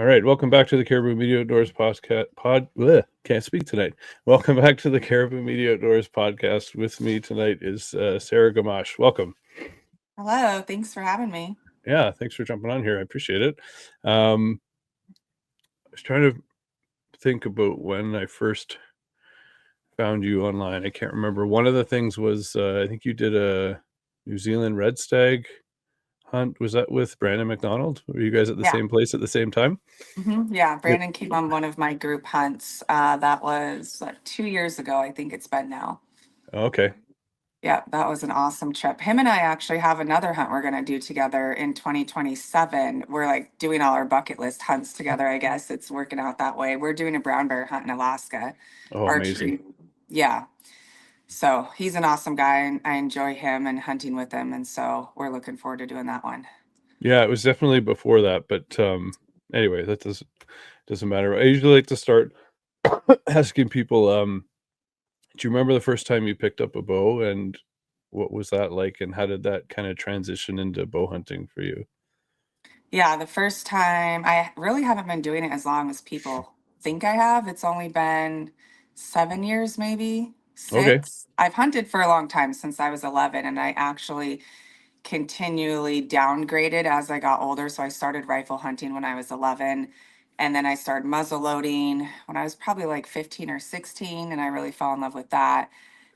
All right, welcome back to the Caribou Media Outdoors can't speak tonight. Welcome back to the Caribou Media Outdoors podcast. With me tonight is Sara Gamache. Welcome. Hello, thanks for having me. Yeah, thanks for jumping on here. I appreciate it. I was trying to think about when I first found you online. I can't remember. One of the things was I think you did a New Zealand red stag hunt. Was that with Brandon McDonald? Were you guys at the Yeah. same place at the same time? Yeah, Yep. Brandon came on one of my group hunts. That was 2 years ago, I think it's been now. Okay. Yeah, that was an awesome trip. Him and I actually have another hunt we're going to do together in 2027. We're like doing all our bucket list hunts together, I guess. It's working out that way. We're doing a brown bear hunt in Alaska, Oh, amazing. archery. Yeah. So he's an awesome guy, and I enjoy him and hunting with him. And so we're looking forward to doing that one. Yeah, it was definitely before that, but anyway, that doesn't matter. I usually like to start asking people, do you remember the first time you picked up a bow, and what was that like, and how did that kind of transition into bow hunting for you? Yeah, the first time I really haven't been doing it as long as people think I have. It's only been 7 years, maybe Okay. 6. I've hunted for a long time since I was 11, and I actually continually downgraded as I got older. So I started rifle hunting when I was 11, and then I started muzzle loading when I was probably like 15 or 16, and I really fell in love with that.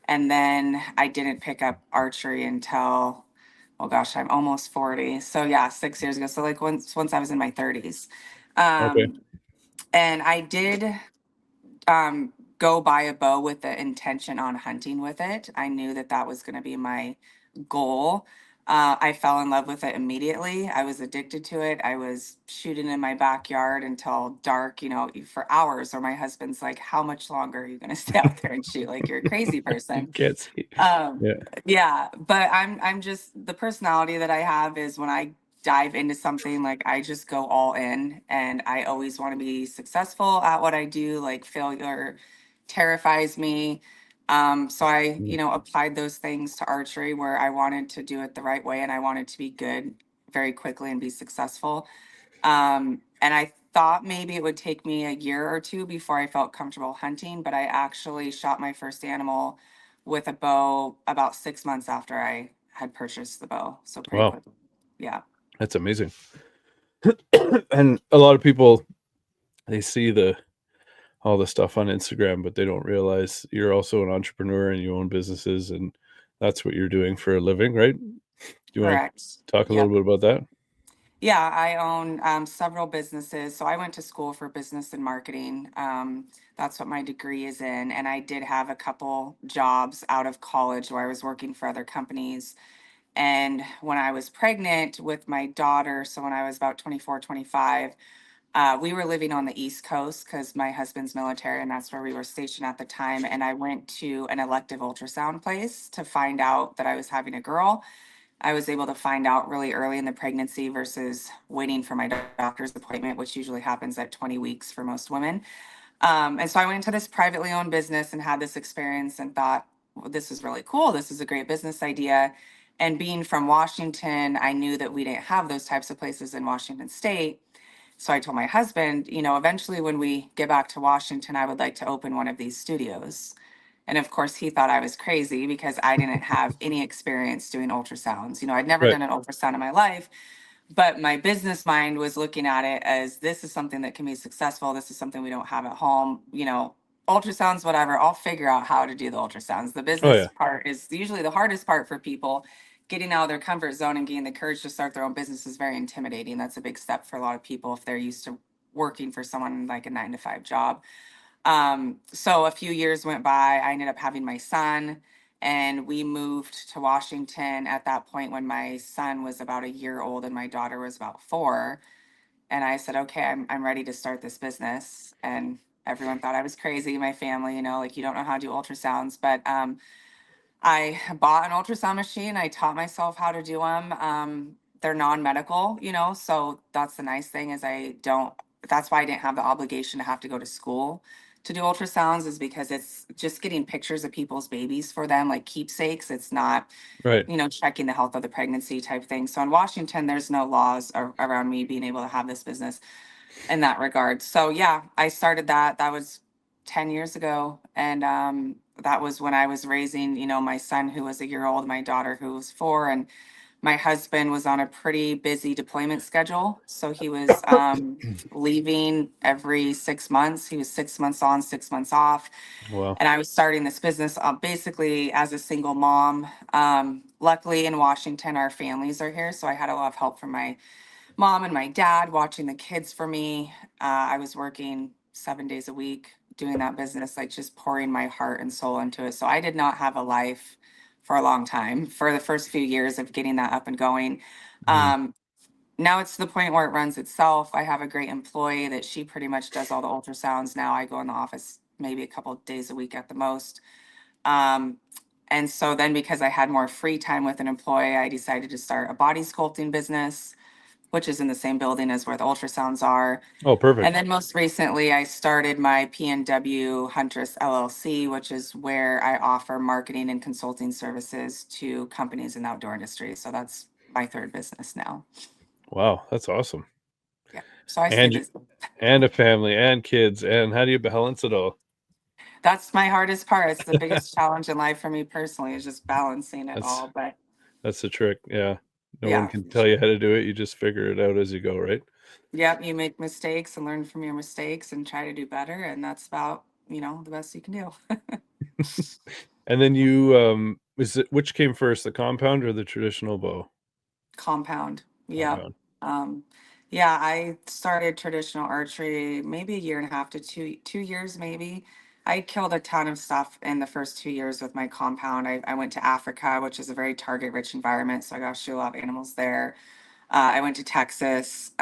And then I didn't pick up archery until, oh gosh, I'm almost 40. So yeah, 6 years ago. So like once I was in my 30s. Okay. Um, and I did go buy a bow with the intention on hunting with it. I knew that that was going to be my goal. I fell in love with it immediately. I was addicted to it. I was shooting in my backyard until dark, for hours. Or my husband's like, "How much longer are you going to stay out there and shoot? Like you're a crazy person." Can't see. Um, Yeah. yeah, but I'm just the personality that I have is when I dive into something, like I just go all in, and I always want to be successful at what I do. Like failure terrifies me. So I, Mm. applied those things to archery where I wanted to do it the right way and I wanted to be good very quickly and be successful. And I thought maybe it would take me a year or two before I felt comfortable hunting, but I actually shot my first animal with a bow about 6 months after I had purchased the bow. So pretty Wow, quick. Yeah. that's amazing. And a lot of people, they see all the stuff on Instagram, but they don't realize you're also an entrepreneur and you own businesses, and that's what you're doing for a living, right? Do you want Correct. to talk a Yep. little bit about that? Yeah, I own several businesses. So I went to school for business and marketing. That's what my degree is in. And I did have a couple jobs out of college where I was working for other companies. And when I was pregnant with my daughter, so when I was about 24, 25, we were living on the East Coast because my husband's military, and that's where we were stationed at the time. And I went to an elective ultrasound place to find out that I was having a girl. I was able to find out really early in the pregnancy versus waiting for my doctor's appointment, which usually happens at 20 weeks for most women. And so I went into this privately owned business and had this experience and thought, well, this is really cool. This is a great business idea. And being from Washington, I knew that we didn't have those types of places in Washington State. So I told my husband, eventually when we get back to Washington, I would like to open one of these studios. And of course, he thought I was crazy because I didn't have any experience doing ultrasounds. I'd never Right. done an ultrasound in my life, but my business mind was looking at it as this is something that can be successful. This is something we don't have at home. Ultrasounds, whatever, I'll figure out how to do the ultrasounds. The Oh business yeah. part is usually the hardest part for people. Getting out of their comfort zone and gaining the courage to start their own business is very intimidating. That's a big step for a lot of people if they're used to working for someone like a 9 to 5 job. So a few years went by. I ended up having my son, and we moved to Washington at that point when my son was about a year old and my daughter was about 4. And I said, okay, I'm ready to start this business. And everyone thought I was crazy, my family, like you don't know how to do ultrasounds. But I bought an ultrasound machine. I taught myself how to do them. They're non-medical, so that's the nice thing is that's why I didn't have the obligation to have to go to school to do ultrasounds, is because it's just getting pictures of people's babies for them, like keepsakes. It's not, Right. checking the health of the pregnancy type thing. So in Washington, there's no laws around me being able to have this business. in that regard. So yeah, I started that. That was 10 years ago. And that was when I was raising, my son who was a year old, my daughter who was 4, and my husband was on a pretty busy deployment schedule. So he was leaving every 6 months. He was 6 months on, 6 months off. Wow. And I was starting this business basically as a single mom. Luckily in Washington, our families are here. So I had a lot of help from my mom and my dad watching the kids for me. I was working 7 days a week doing that business, like just pouring my heart and soul into it. So I did not have a life for a long time for the first few years of getting that up and going. Mhm. Um, Now it's to the point where it runs itself. I have a great employee that she pretty much does all the ultrasounds now. I go in the office maybe a couple of days a week at the most. Um, and so then because I had more free time with an employee, I decided to start a body sculpting business, which is in the same building as where the ultrasounds are. Oh, And perfect. then most recently, I started my PNW Huntress LLC, which is where I offer marketing and consulting services to companies in the outdoor industry. So that's my third business now. Wow, that's awesome. Yeah. So I stay And busy. and a family and kids, and how do you balance it all? That's my hardest part. It's the biggest challenge in life for me personally, is just balancing it That's all. But that's the trick. Yeah. No one yeah, can for tell you sure. how to do it. You just figure it out as you go, right? Yep, you make mistakes and learn from your mistakes and try to do better. And that's about, the best you can do. And then you is it which came first, the compound or the traditional bow? Compound. Yep. Compound. Um, yeah, I started traditional archery maybe a year and a half to 2 years, maybe. I killed a ton of stuff in the first 2 years with my compound. I went to Africa, which is a very target rich environment. So I got to shoot a lot of animals there. I went to Texas,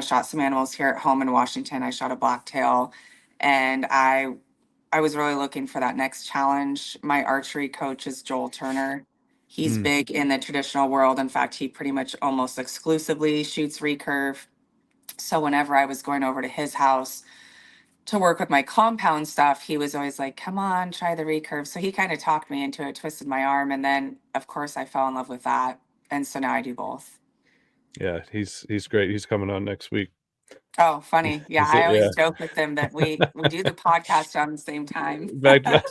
shot some animals here at home in Washington. I shot a blacktail, and I was really looking for that next challenge. My archery coach is Joel Turner. He's Mm, big in the traditional world. In fact, he pretty much almost exclusively shoots recurve. So whenever I was going over to his house to work with my compound stuff, he was always like, "Come on, try the recurve." So he kind of talked me into it, twisted my arm, and then of course I fell in love with that. And so now I do both. yeah, he's great. He's coming on next week. Oh, funny. Yeah, Is it? I Yeah. always joke with them that we do the podcast around the same time. Back to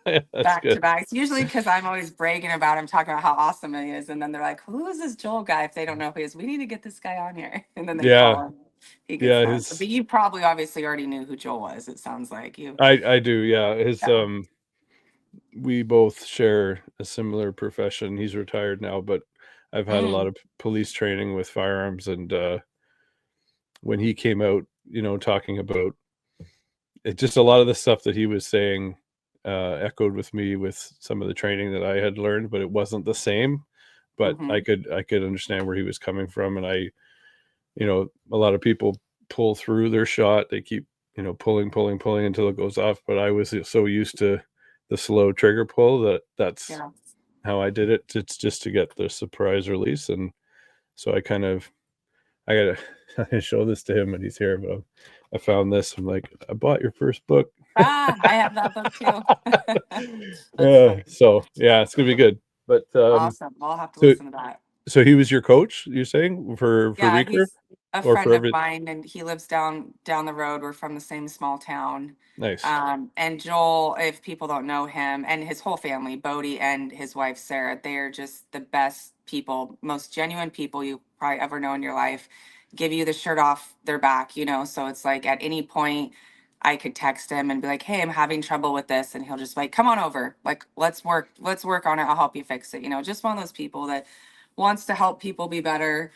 yeah, that's Back to good. back. It's usually because I'm always bragging about him, talking about how awesome he is. And then they're like, "Who is this Joel guy?" If they don't know who he is, we need to get this guy on here. And then they Yeah. call him. He gets Yeah, on. his But you probably obviously already knew who Joel was, it sounds like. You I do, yeah. His yeah. we both share a similar profession. He's retired now, but I've had a lot Mm, of police training with firearms, and when he came out, talking about it, just a lot of the stuff that he was saying echoed with me with some of the training that I had learned, but it wasn't the same. But I hmm could I could understand where he was coming from, and a lot of people pull through their shot. They keep pulling, pulling, pulling until it goes off. But I was so used to the slow trigger pull that's Yeah. how I did it. It's just to get the surprise release, and so I gotta I gotta show this to him, and he's here. But I found this. I'm like, I bought your first book. Ah, I have that book too. That's funny. So yeah, it's gonna be good. But Awesome. I'll have to so listen to that. so he was your coach, you're saying, for Yeah, recurve he's a or for friend of every mine, and he lives down the road. We're from the same small town. nice. And Joel, if people don't know him, and his whole family, Bodie and his wife Sarah, they are just the best people, most genuine people you probably ever know in your life. Give you the shirt off their back. So it's like at any point I could text him and be like, "Hey, I'm having trouble with this," and he'll just be like, "Come on over, like let's work on it. I'll help you fix it." Just one of those people that wants to help people be better.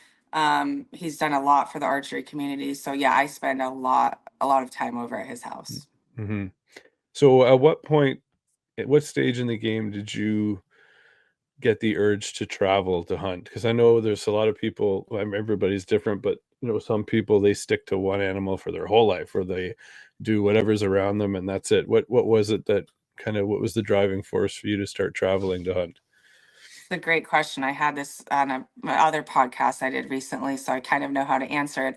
He's done a lot for the archery community. So yeah, I spend a lot of time over at his house. Hmm. So at what point, at what stage in the game did you get the urge to travel to hunt? Because I know there's a lot of people, well, everybody's different, but some people they stick to one animal for their whole life, or they do whatever's around them and that's it. What was it that what was the driving force for you to start traveling to hunt? It's a great question. I had this on my other podcast I did recently, so I kind of know how to answer it.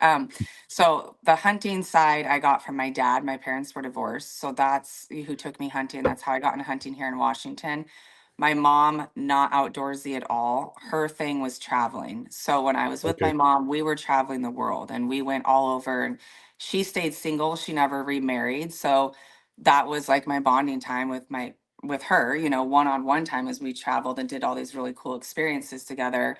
So the hunting side I got from my dad. My parents were divorced, so that's who took me hunting. That's how I got into hunting here in Washington. My mom, not outdoorsy at all. Her thing was traveling. So when I was with my Okay. mom, we were traveling the world and we went all over, and she stayed single. She never remarried. So that was like my bonding time with her, one-on-one time as we traveled and did all these really cool experiences together.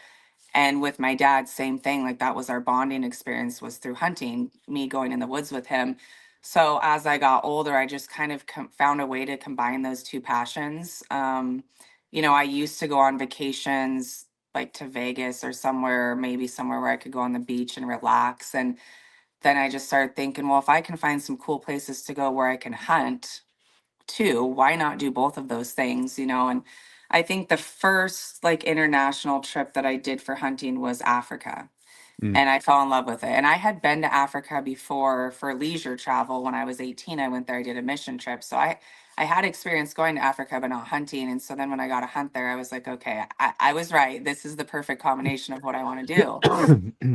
And with my dad, same thing. Like that was our bonding experience, was through hunting, me going in the woods with him. So as I got older, I just kind of found a way to combine those two passions. I used to go on vacations like to Vegas or somewhere, maybe somewhere where I could go on the beach and relax. And then I just started thinking, well, if I can find some cool places to go where I can hunt too, why not do both of those things? And I think the first like international trip that I did for hunting was Africa, Mm, and I fell in love with it. And I had been to Africa before for leisure travel. When I was 18, I went there, I did a mission trip. So I had experience going to Africa, but not hunting. And so then when I got to hunt there, I was like, okay, I was right. This is the perfect combination of what I want to do.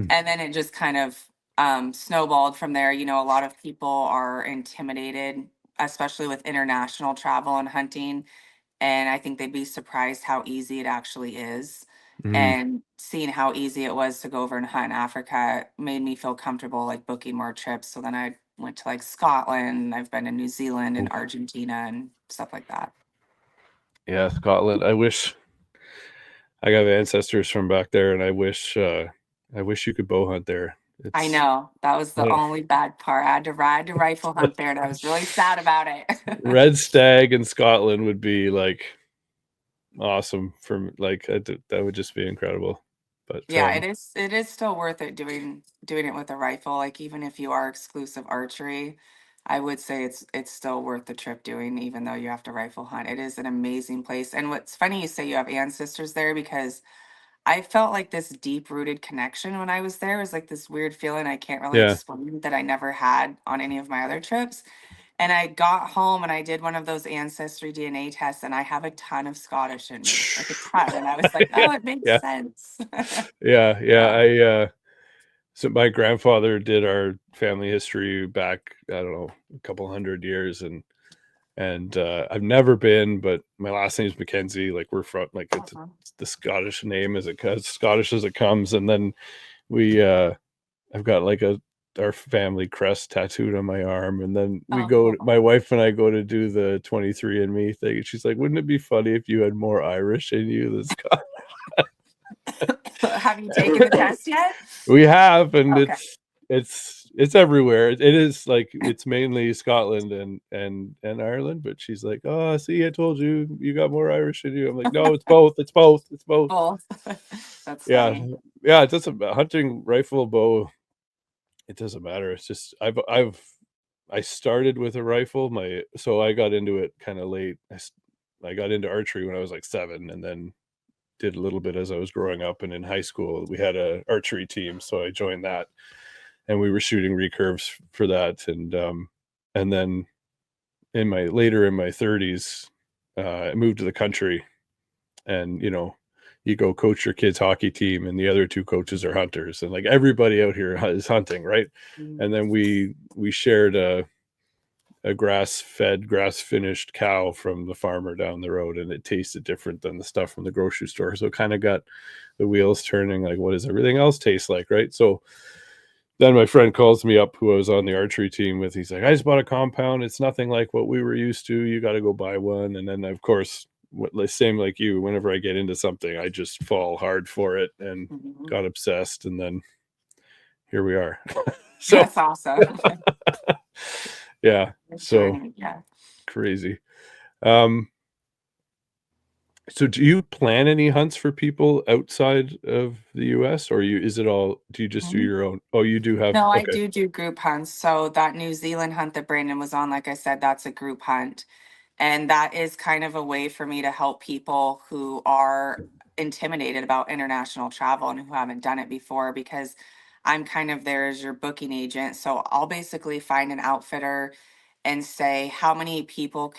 And then it just kind of snowballed from there. A lot of people are intimidated, especially with international travel and hunting. And I think they'd be surprised how easy it actually is. mm, And seeing how easy it was to go over and hunt in Africa made me feel comfortable like booking more trips. So then I went to like Scotland. I've been to New Zealand and oof. Argentina and stuff like that. Yeah, Scotland. I wish I got ancestors from back there, and I wish you could bow hunt there. I It's know that was the only bad part. I had to ride to rifle hunt there, and I was really sad about it. red stag in Scotland would be like awesome for like that would just be incredible. But Yeah, it is still worth it doing it with a rifle. Like even if you are exclusive archery, I would say it's still worth the trip doing, even though you have to rifle hunt. It is an amazing place. And what's funny, you say you have ancestors there, because I felt like this deep rooted connection when I was there. It was like this weird feeling I can't really yeah. explain that I never had on any of my other trips. And I got home and I did one of those ancestry DNA tests, and I have a ton of Scottish in me, like a ton. And I was like, Yeah, oh, it makes yeah, sense. yeah. So. So my grandfather did our family history back, I don't know, a couple hundred years, and I've never been, but my last name's Mackenzie. Like we're from like Uh-huh. it's the Scottish name as Scottish as it comes, and then we I've got like our family crest tattooed on my arm, and then Oh, cool. my wife and I go to do the 23andMe thing, and she's like, "Wouldn't it be funny if you had more Irish in you than Scottish?" Have you taken the test yet? We have, and Okay. it's everywhere. It is like it's mainly Scotland and Ireland, but she's like, "Oh, see, I told you, you got more Irish in you." I'm like, "No, it's both. It's both. It's both." Both. That's Yeah, funny. yeah. It doesn't hunting rifle bow. It doesn't matter. It's just I started with a rifle. So I got into it kind of late. I got into archery when I was like 7, and then did a little bit as I was growing up. And in high school, we had a archery team, so I joined that, and we were shooting recurves for that. And then in my 30s, I moved to the country, and you go coach your kids' hockey team, and the other two coaches are hunters, and like everybody out here is hunting, right? Mm. And then we shared a grass-fed, grass-finished cow from the farmer down the road, and it tasted different than the stuff from the grocery store. So it kind of got the wheels turning, like, what does everything else taste like, right? So then my friend calls me up, who I was on the archery team with. He's like, I just bought a compound. It's nothing like what we were used to. You got to go buy one. And then, of course, same like you, whenever I get into something, I just fall hard for it and Mhm. got obsessed. And then here we are. So, That's awesome. yeah, Good so journey. Yeah. crazy. Um, so do you plan any hunts for people outside of the US, or is it all, do you just do Mhm. your own? Oh, you do have, No, I okay. do group hunts. So that New Zealand hunt that Brandon was on, like I said, that's a group hunt. And that is kind of a way for me to help people who are intimidated about international travel and who haven't done it before, because I'm kind of there as your booking agent. So I'll basically find an outfitter and say, how many people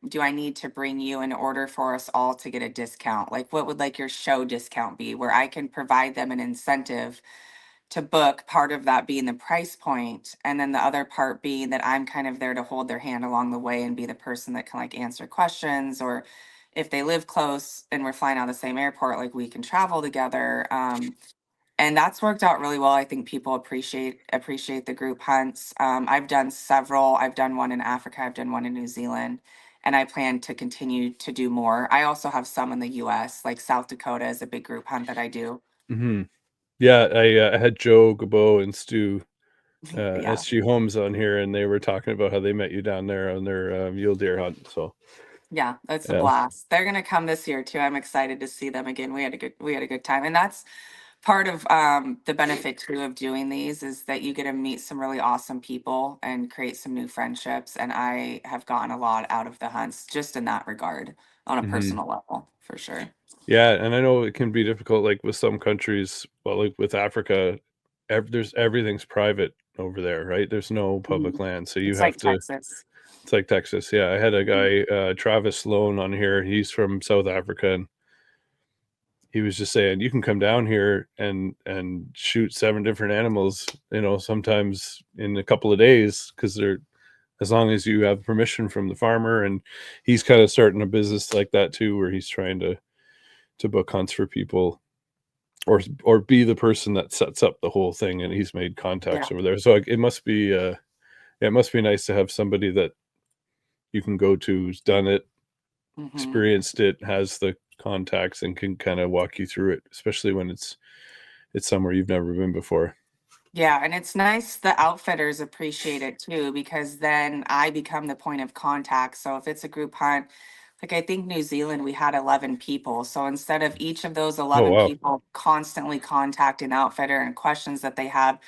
do I need to bring you in order for us all to get a discount? Like, what would like your show discount be, where I can provide them an incentive to book, part of that being the price point, and then the other part being that I'm kind of there to hold their hand along the way and be the person that can like answer questions, or if they live close and we're flying out of the same airport, like we can travel together. And that's worked out really well. I think people appreciate the group hunts. I've done several. I've done one in Africa. I've done one in New Zealand, and I plan to continue to do more. I also have some in the U.S. Like South Dakota is a big group hunt that I do. Hmm. Yeah, I had Joe Gabo and Stu Yeah, SG Homes on here, and they were talking about how they met you down there on their mule deer hunt. So yeah, it's a yeah. blast. They're gonna come this year too. I'm excited to see them again. We had a good time, and that's part of the benefit too of doing these is that you get to meet some really awesome people and create some new friendships. And I have gotten a lot out of the hunts just in that regard on a Hmm. personal level, for sure. Yeah, and I know it can be difficult, like with some countries, well, like with Africa, everything's private over there, right? There's no public Mhm. land, so you It's like have to. Texas. It's like Texas. Yeah, I had a Mhm. guy, Travis Sloan, on here. He's from South Africa, and he was just saying you can come down here and shoot 7 different animals, sometimes in a couple of days, because they're as long as you have permission from the farmer. And he's kind of starting a business like that too, where he's trying to book hunts for people, or be the person that sets up the whole thing. And he's made contacts Yeah. over there, so it must be nice to have somebody that you can go to who's done it, Hmm. experienced it, has the contacts, and can kind of walk you through it, especially when it's somewhere you've never been before. Yeah, and it's nice the outfitters appreciate it too, because then I become the point of contact. So if it's a group hunt, like I think New Zealand, we had 11 people. So instead of each of those Oh 11 wow. people constantly contacting outfitter and questions that they have,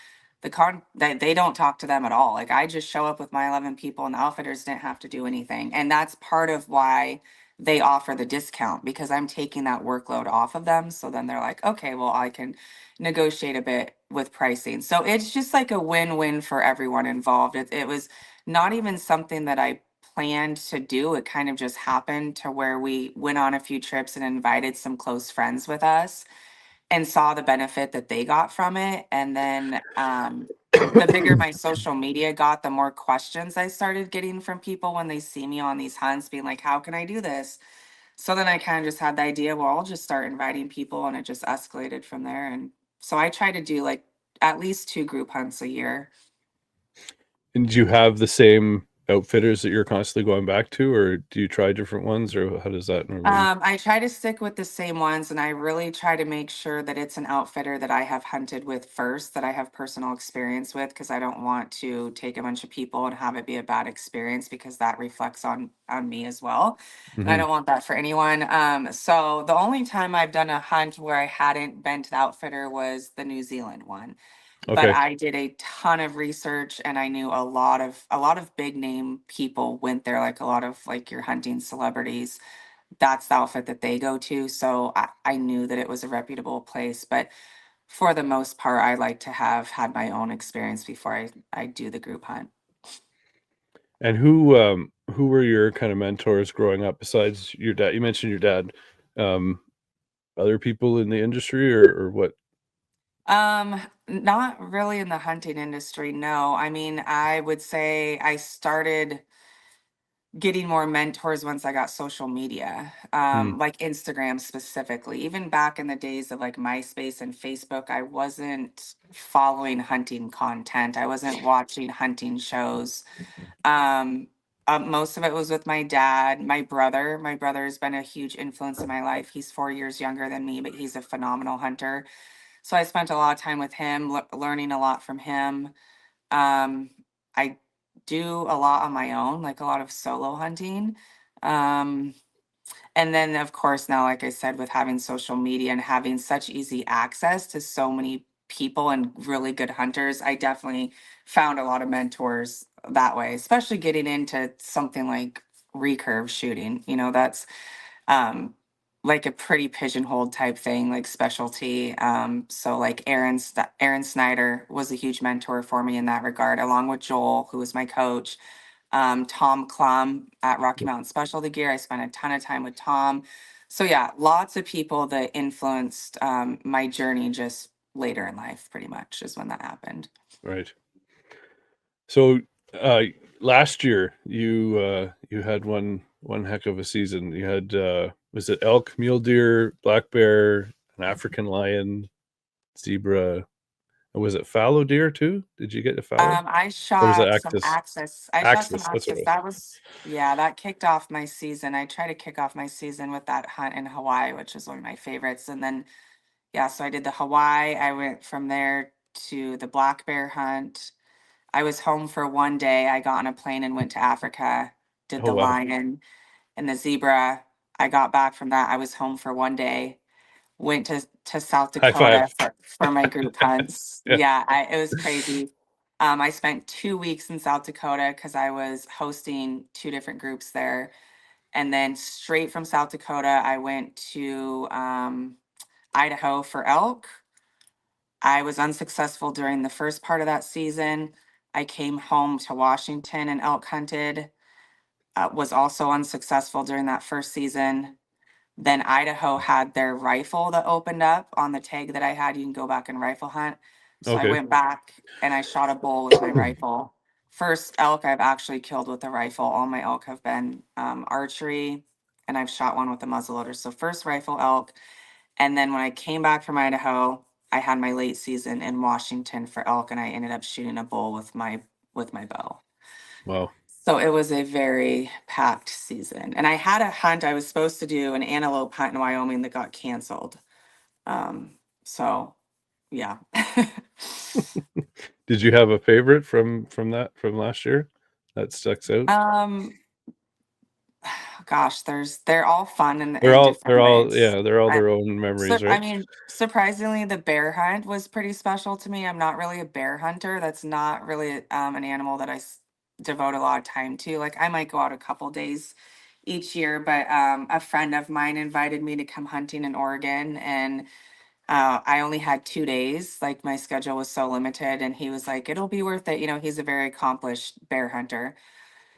that they don't talk to them at all. Like I just show up with my 11 people and the outfitters didn't have to do anything. And that's part of why they offer the discount, because I'm taking that workload off of them. So then they're like, okay, well, I can negotiate a bit with pricing. So it's just like a win-win for everyone involved. It was not even something that I planned to do. It kind of just happened to where we went on a few trips and invited some close friends with us and saw the benefit that they got from it. And then the bigger my social media got, the more questions I started getting from people when they see me on these hunts, being like, how can I do this? So then I kind of just had the idea, well, I'll just start inviting people, and it just escalated from there. And so I try to do like at least 2 group hunts a year. And do you have the same outfitters that you're constantly going back to, or do you try different ones, or how does that normally? I try to stick with the same ones, and I really try to make sure that it's an outfitter that I have hunted with first, that I have personal experience with, because I don't want to take a bunch of people and have it be a bad experience, because that reflects on me as well, and I Hmm. don't want that for anyone. So the only time I've done a hunt where I hadn't been to the outfitter was the New Zealand one, but Okay. I did a ton of research and I knew a lot of big name people went there, like a lot of like your hunting celebrities. That's the outfit that they go to. So I knew that it was a reputable place. But for the most part, I like to have had my own experience before I do the group hunt. And who were your kind of mentors growing up besides your dad? You mentioned your dad. Um, Other people in the industry, or what? Not really in the hunting industry, no. I mean, I would say I started getting more mentors once I got social media, Hmm. like Instagram specifically. Even back in the days of like MySpace and Facebook, I wasn't following hunting content. I wasn't watching hunting shows. Um, most of it was with my dad, my brother. My brother has been a huge influence in my life. He's 4 years younger than me, but he's a phenomenal hunter. So I spent a lot of time with him, learning a lot from him. Um, I do a lot on my own, like a lot of solo hunting. Um, and then, of course, now, like I said, with having social media and having such easy access to so many people and really good hunters, I definitely found a lot of mentors that way, especially getting into something like recurve shooting. That's um like a pretty pigeonholed type thing, like specialty. So like Aaron Snyder was a huge mentor for me in that regard, along with Joel, who was my coach. Tom Klum at Rocky Mountain Specialty Gear. I spent a ton of time with Tom. So yeah, lots of people that influenced my journey just later in life, pretty much is when that happened. Right. So, uh, last year you had one heck of a season. You had was it elk, mule deer, black bear, an African lion, zebra? Was it fallow deer too? Did you get a fallow? I Or was it shot some axis? axis. I shot some Axis, that's what axis. it was. That was, yeah, that kicked off my season. I try to kick off my season with that hunt in Hawaii, which is one of my favorites. And then, yeah, so I did the Hawaii. I went from there to the black bear hunt. I was home for one day. I got on a plane and went to Africa, did Oh the wow. lion and the zebra. I got back from that. I was home for one day, went to South High five. Dakota for my group hunts. Yeah. Yeah, it was crazy. I spent 2 weeks in South Dakota because I was hosting two different groups there. And then straight from South Dakota, I went to Idaho for elk. I was unsuccessful during the first part of that season. I came home to Washington and elk hunted. Was also unsuccessful during that first season. Then Idaho had their rifle that opened up on the tag that I had. You can go back and rifle hunt. So I Okay. went back and I shot a bull with my rifle. First elk I've actually killed with a rifle. All my elk have been archery, and I've shot one with a muzzleloader. So first rifle elk. And then when I came back from Idaho, I had my late season in Washington for elk, and I ended up shooting a bull with my bow. Wow. So it was a very packed season. And I had a hunt, I was supposed to do an antelope hunt in Wyoming that got canceled. So yeah. Did you have a favorite from last year that sticks out? um Gosh, they're all fun in different ways. they're all I, their own so memories, I right? mean, surprisingly, the bear hunt was pretty special to me. I'm not really a bear hunter. That's not really an animal that devote a lot of time to. Like I might go out a couple days each year, but a friend of mine invited me to come hunting in Oregon, and I only had 2 days. Like my schedule was so limited, and he was like, "It'll be worth it." You know, he's a very accomplished bear hunter.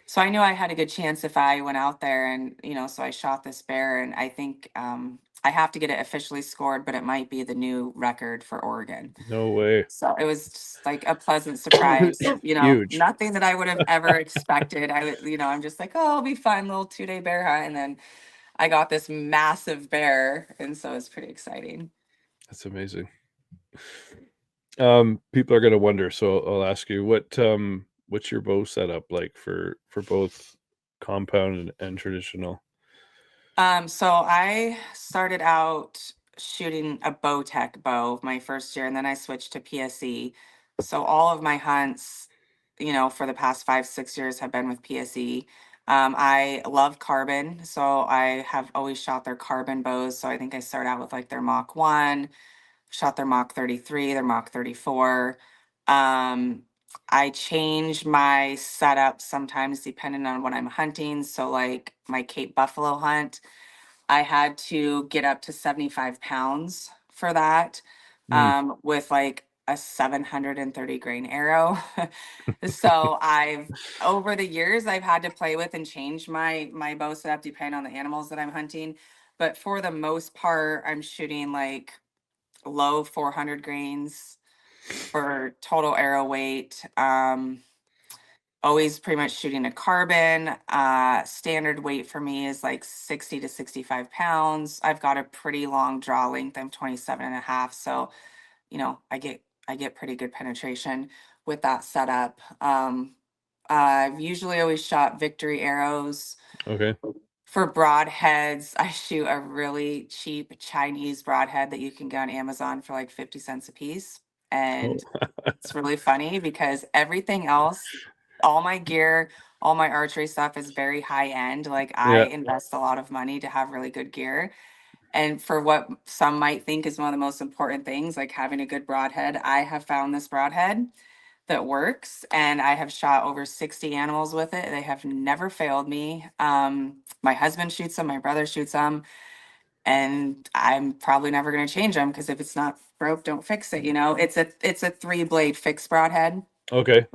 So I knew I had a good chance if I went out there, and, so I shot this bear, and I think I have to get it officially scored, but it might be the new record for Oregon. No way. So it was just like a pleasant surprise, Huge. nothing that I would have ever expected. I'm just like, oh, it'll be fun, little 2 day bear hunt. And then I got this massive bear. And so it's pretty exciting. That's amazing. People are gonna wonder, so I'll ask you what's your bow setup like for both compound and traditional? So I started out shooting a Bowtech bow my first year, and then I switched to PSE. So all of my hunts, for the past 5, 6 years have been with PSE. I love carbon, so I have always shot their carbon bows. So I think I started out with like their Mach 1, shot their Mach 33, their Mach 34. Um, I change my setup sometimes depending on what I'm hunting. So like my Cape Buffalo hunt, I had to get up to 75 pounds for that, Mm, with like a 730 grain arrow. So over the years, I've had to play with and change my bow setup depending on the animals that I'm hunting. But for the most part, I'm shooting like low 400 grains for total arrow weight. Always pretty much shooting a carbon. Standard weight for me is like 60 to 65 pounds. I've got a pretty long draw length. I'm 27 and a half. So, I get pretty good penetration with that setup. I've usually always shot victory arrows. okay. For broadheads, I shoot a really cheap Chinese broadhead that you can get on Amazon for like 50 cents a piece. Oh, And it's really funny because everything else, all my gear, all my archery stuff is very high end. Like I yeah. invest a lot of money to have really good gear. And for what some might think is one of the most important things, like having a good broadhead, I have found this broadhead that works, and I have shot over 60 animals with it. They have never failed me. My husband shoots them, my brother shoots them, and I'm probably never going to change them because if it's not broke, don't fix it. It's a 3 blade fixed broadhead. Okay.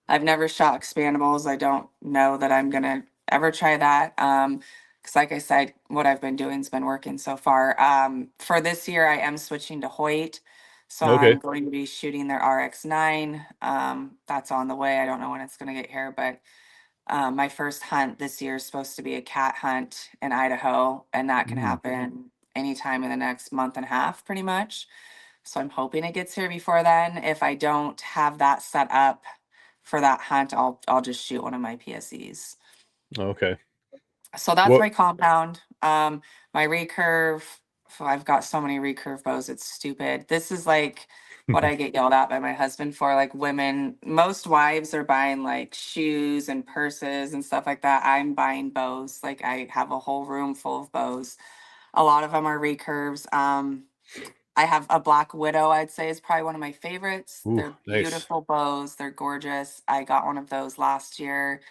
I've never shot expandables. I don't know that I'm gonna ever try that. Because like I said, what I've been doing's been working so far. For this year, I am switching to Hoyt. So Okay. I'm going to be shooting their RX9. That's on the way. I don't know when it's gonna get here, but My first hunt this year is supposed to be a cat hunt in Idaho, and that can Mm, happen anytime in the next month and a half, pretty much. So I'm hoping it gets here before then. If I don't have that set up for that hunt, I'll just shoot one of my PSEs. okay. So that's What? my compound. My recurve. I've got so many recurve bows. It's stupid. This is like what I get yelled at by my husband for. Like women, most wives are buying like shoes and purses and stuff like that. I'm buying bows. Like I have a whole room full of bows. A lot of them are recurves. I have a Black Widow, I'd say is probably one of my favorites. Ooh, They're nice. beautiful bows. They're gorgeous. I got one of those last year.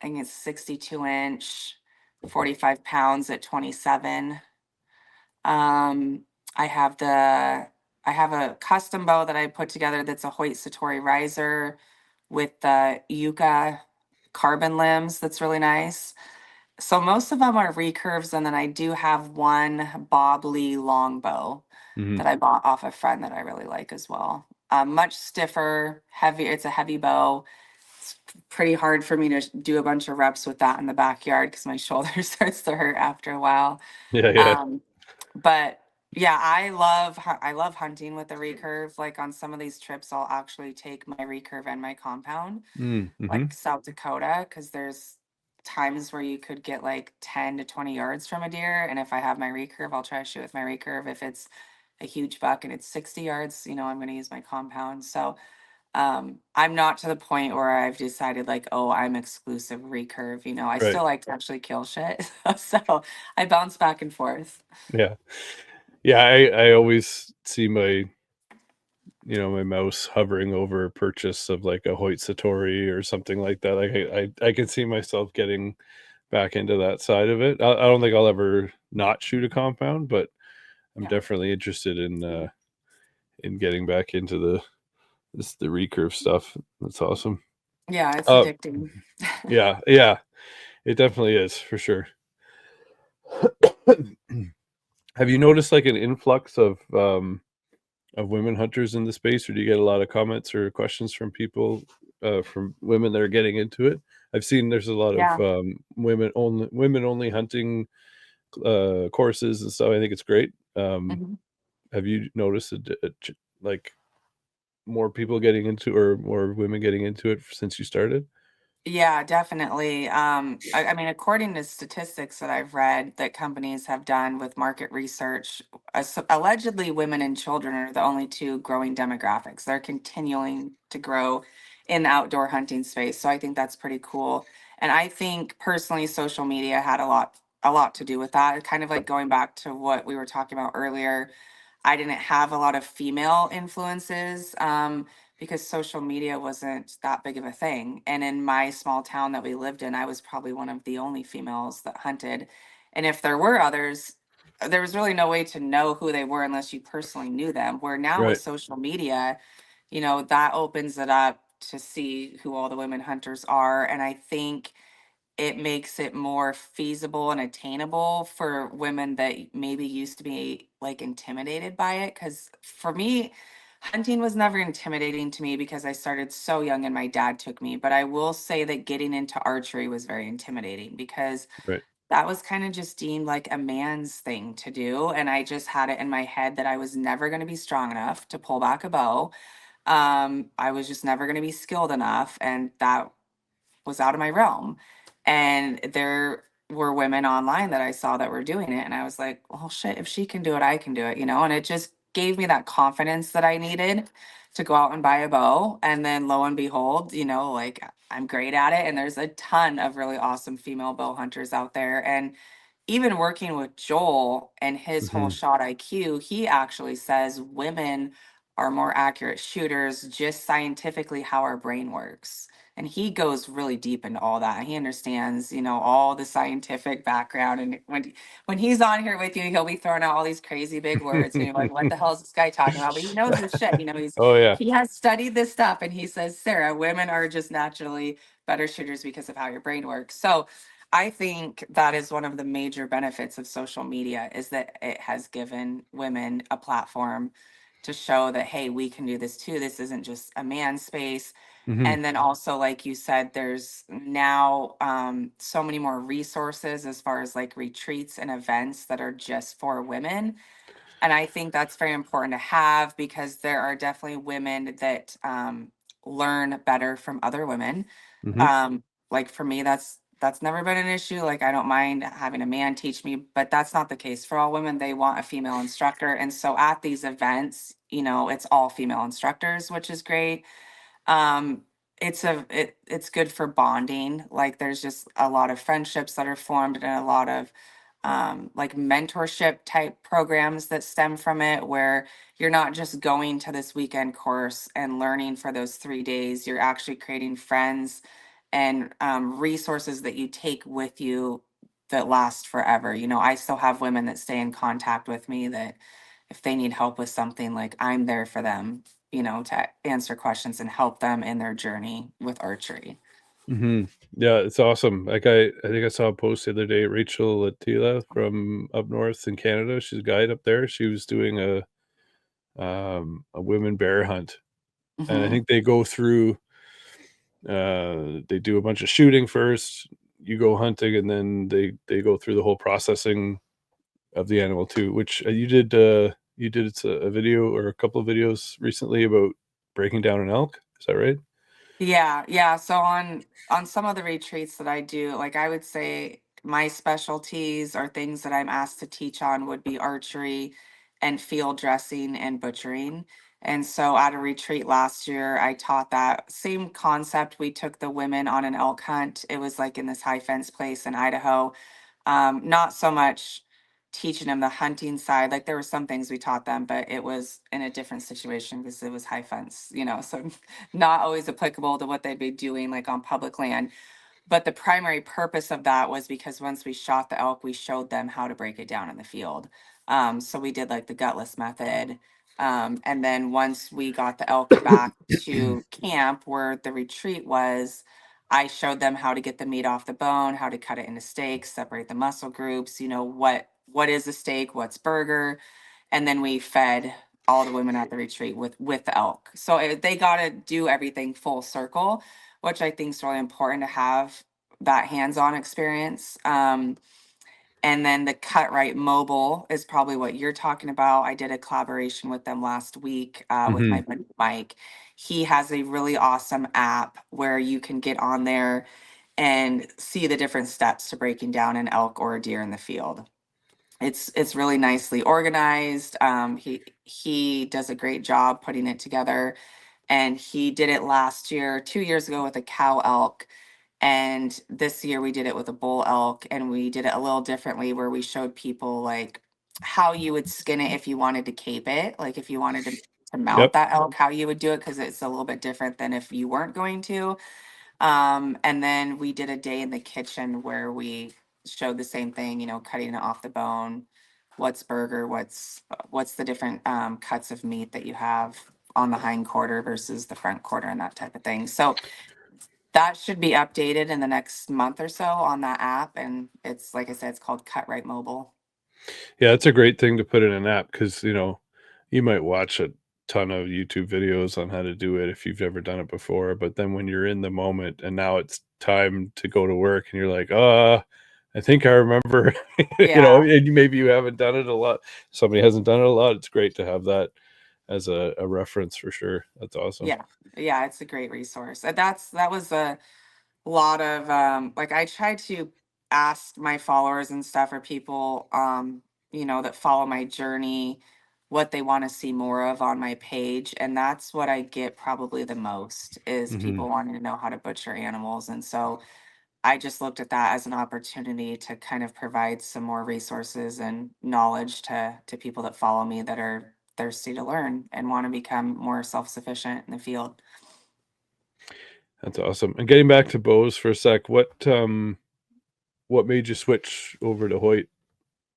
I think it's 62 inch, 45 pounds at 27. Um, I have the I have a custom bow that I put together that's a Hoyt Satori riser with the Yucca carbon limbs. That's really nice. So most of them are recurves, and then I do have one Bob Lee longbow Hmm. that I bought off a friend that I really like as well. Much stiffer, heavy. It's a heavy bow. It's pretty hard for me to do a bunch of reps with that in the backyard because my shoulder starts to hurt after a while. Yeah, yeah. Um, but yeah, I love hunting with the recurve. Like on some of these trips, I'll actually take my recurve and my compound, Mm-hmm. like South Dakota, because there's times where you could get like 10 to 20 yards from a deer. And if I have my recurve, I'll try to shoot with my recurve. If it's a huge buck and it's 60 yards, I'm going to use my compound. So I'm not to the point where I've decided like, oh, I'm exclusive recurve. I Right. still like to actually kill shit. So I bounce back and forth. Yeah. Yeah. I always see my mouse hovering over a purchase of like a Hoyt Satori or something like that. Like I can see myself getting back into that side of it. I don't think I'll ever not shoot a compound, but I'm Yeah. definitely interested in getting back into the recurve stuff. That's awesome. Yeah, it's Uh, addicting. yeah, yeah, it definitely is for sure. Have you noticed like an influx of women hunters in the space, or do you get a lot of comments or questions from people from women that are getting into it? I've seen there's a lot of Yeah. women only hunting courses and stuff. I think it's great. Mhm. Have you noticed like more people getting into or more women getting into it since you started? Yeah, definitely. I mean, according to statistics that I've read that companies have done with market research, allegedly women and children are the only two growing demographics. They're continuing to grow in the outdoor hunting space. So I think that's pretty cool. And I think personally, social media had a lot to do with that. Kind of like going back to what we were talking about earlier. I didn't have a lot of female influences because social media wasn't that big of a thing. And in my small town that we lived in, I was probably one of the only females that hunted. And if there were others, there was really no way to know who they were unless you personally knew them. Where now with Right, social media, that opens it up to see who all the women hunters are. And I think it makes it more feasible and attainable for women that maybe used to be like intimidated by it. Because for me, hunting was never intimidating to me because I started so young and my dad took me. But I will say that getting into archery was very intimidating because right, that was kind of just deemed like a man's thing to do. And I just had it in my head that I was never going to be strong enough to pull back a bow. I was just never going to be skilled enough. And that was out of my realm. And there were women online that I saw that were doing it. And I was like, well, shit, if she can do it, I can do it. And it just gave me that confidence that I needed to go out and buy a bow. And then lo and behold, like I'm great at it. And there's a ton of really awesome female bow hunters out there. And even working with Joel and his whole hmm, shot IQ, he actually says women are more accurate shooters, just scientifically how our brain works. And he goes really deep into all that. He understands, all the scientific background. And when he's on here with you, he'll be throwing out all these crazy big words, and you're like, "What the hell is this guy talking about?" But he knows his shit. oh yeah, He has studied this stuff, and he says, "Sarah, women are just naturally better shooters because of how your brain works." So I think that is one of the major benefits of social media is that it has given women a platform to show that, hey, we can do this too. This isn't just a man space. Hmm. And then also, like you said, there's now so many more resources as far as like retreats and events that are just for women. And I think that's very important to have because there are definitely women that learn better from other women. Hmm. Um, like for me, that's never been an issue. Like I don't mind having a man teach me, but that's not the case for all women. They want a female instructor. And so at these events, it's all female instructors, which is great. um it's good for bonding. Like there's just a lot of friendships that are formed and a lot of like mentorship type programs that stem from it, where you're not just going to this weekend course and learning for those 3 days. You're actually creating friends and resources that you take with you that last forever. I still have women that stay in contact with me that if they need help with something, like I'm there for them, to answer questions and help them in their journey with archery. Hmm. Yeah, it's awesome. Like I think I saw a post the other day. Rachel Attila from up north in Canada. She's a guide up there. She was doing a women bear hunt, and I Hmm. think they go through. They do a bunch of shooting first. You go hunting, and then they go through the whole processing of the animal too. Which you did. You did a video or a couple of videos recently about breaking down an elk. Is that right? Yeah, yeah. So on some of the retreats that I do, like I would say my specialties or things that I'm asked to teach on would be archery and field dressing and butchering. And so at a retreat last year, I taught that same concept. We took the women on an elk hunt. It was like in this high fence place in Idaho. Not so much teaching them the hunting side. Like there were some things we taught them, but it was in a different situation because it was high fence, so not always applicable to what they'd be doing like on public land. But the primary purpose of that was because once we shot the elk, we showed them how to break it down in the field. So we did like the gutless method. And then once we got the elk back to camp where the retreat was, I showed them how to get the meat off the bone, how to cut it into steaks, separate the muscle groups, what is a steak, what's burger, and then we fed all the women at the retreat with the elk. So they got to do everything full circle, which I think is really important to have that hands-on experience. And then the Cut Right Mobile is probably what you're talking about. I did a collaboration with them last week with Hmm. my buddy Mike. He has a really awesome app where you can get on there and see the different steps to breaking down an elk or a deer in the field. It's really nicely organized. He does a great job putting it together, and he did it last year, 2 years ago with a cow elk, and this year we did it with a bull elk, and we did it a little differently where we showed people like how you would skin it if you wanted to cape it, like if you wanted to mount Yep. that elk, how you would do it because it's a little bit different than if you weren't going to. And then we did a day in the kitchen where we showed the same thing, cutting it off the bone, what's burger, what's the different cuts of meat that you have on the hind quarter versus the front quarter and that type of thing. So that should be updated in the next month or so on that app. And it's like I said, it's called Cut Right Mobile. Yeah, it's a great thing to put in an app because you might watch a ton of YouTube videos on how to do it if you've never done it before, but then when you're in the moment and now it's time to go to work and you're like, I think I remember, Yeah. and maybe you haven't done it a lot. Somebody hasn't done it a lot. It's great to have that as a reference for sure. That's awesome. Yeah. Yeah. It's a great resource. That was a lot of like I try to ask my followers and stuff or people that follow my journey what they want to see more of on my page, and that's what I get probably the most is Hmm. people wanting to know how to butcher animals. And so I just looked at that as an opportunity to kind of provide some more resources and knowledge to people that follow me that are thirsty to learn and want to become more self-sufficient in the field. That's awesome. And getting back to bows for a sec, what made you switch over to Hoyt?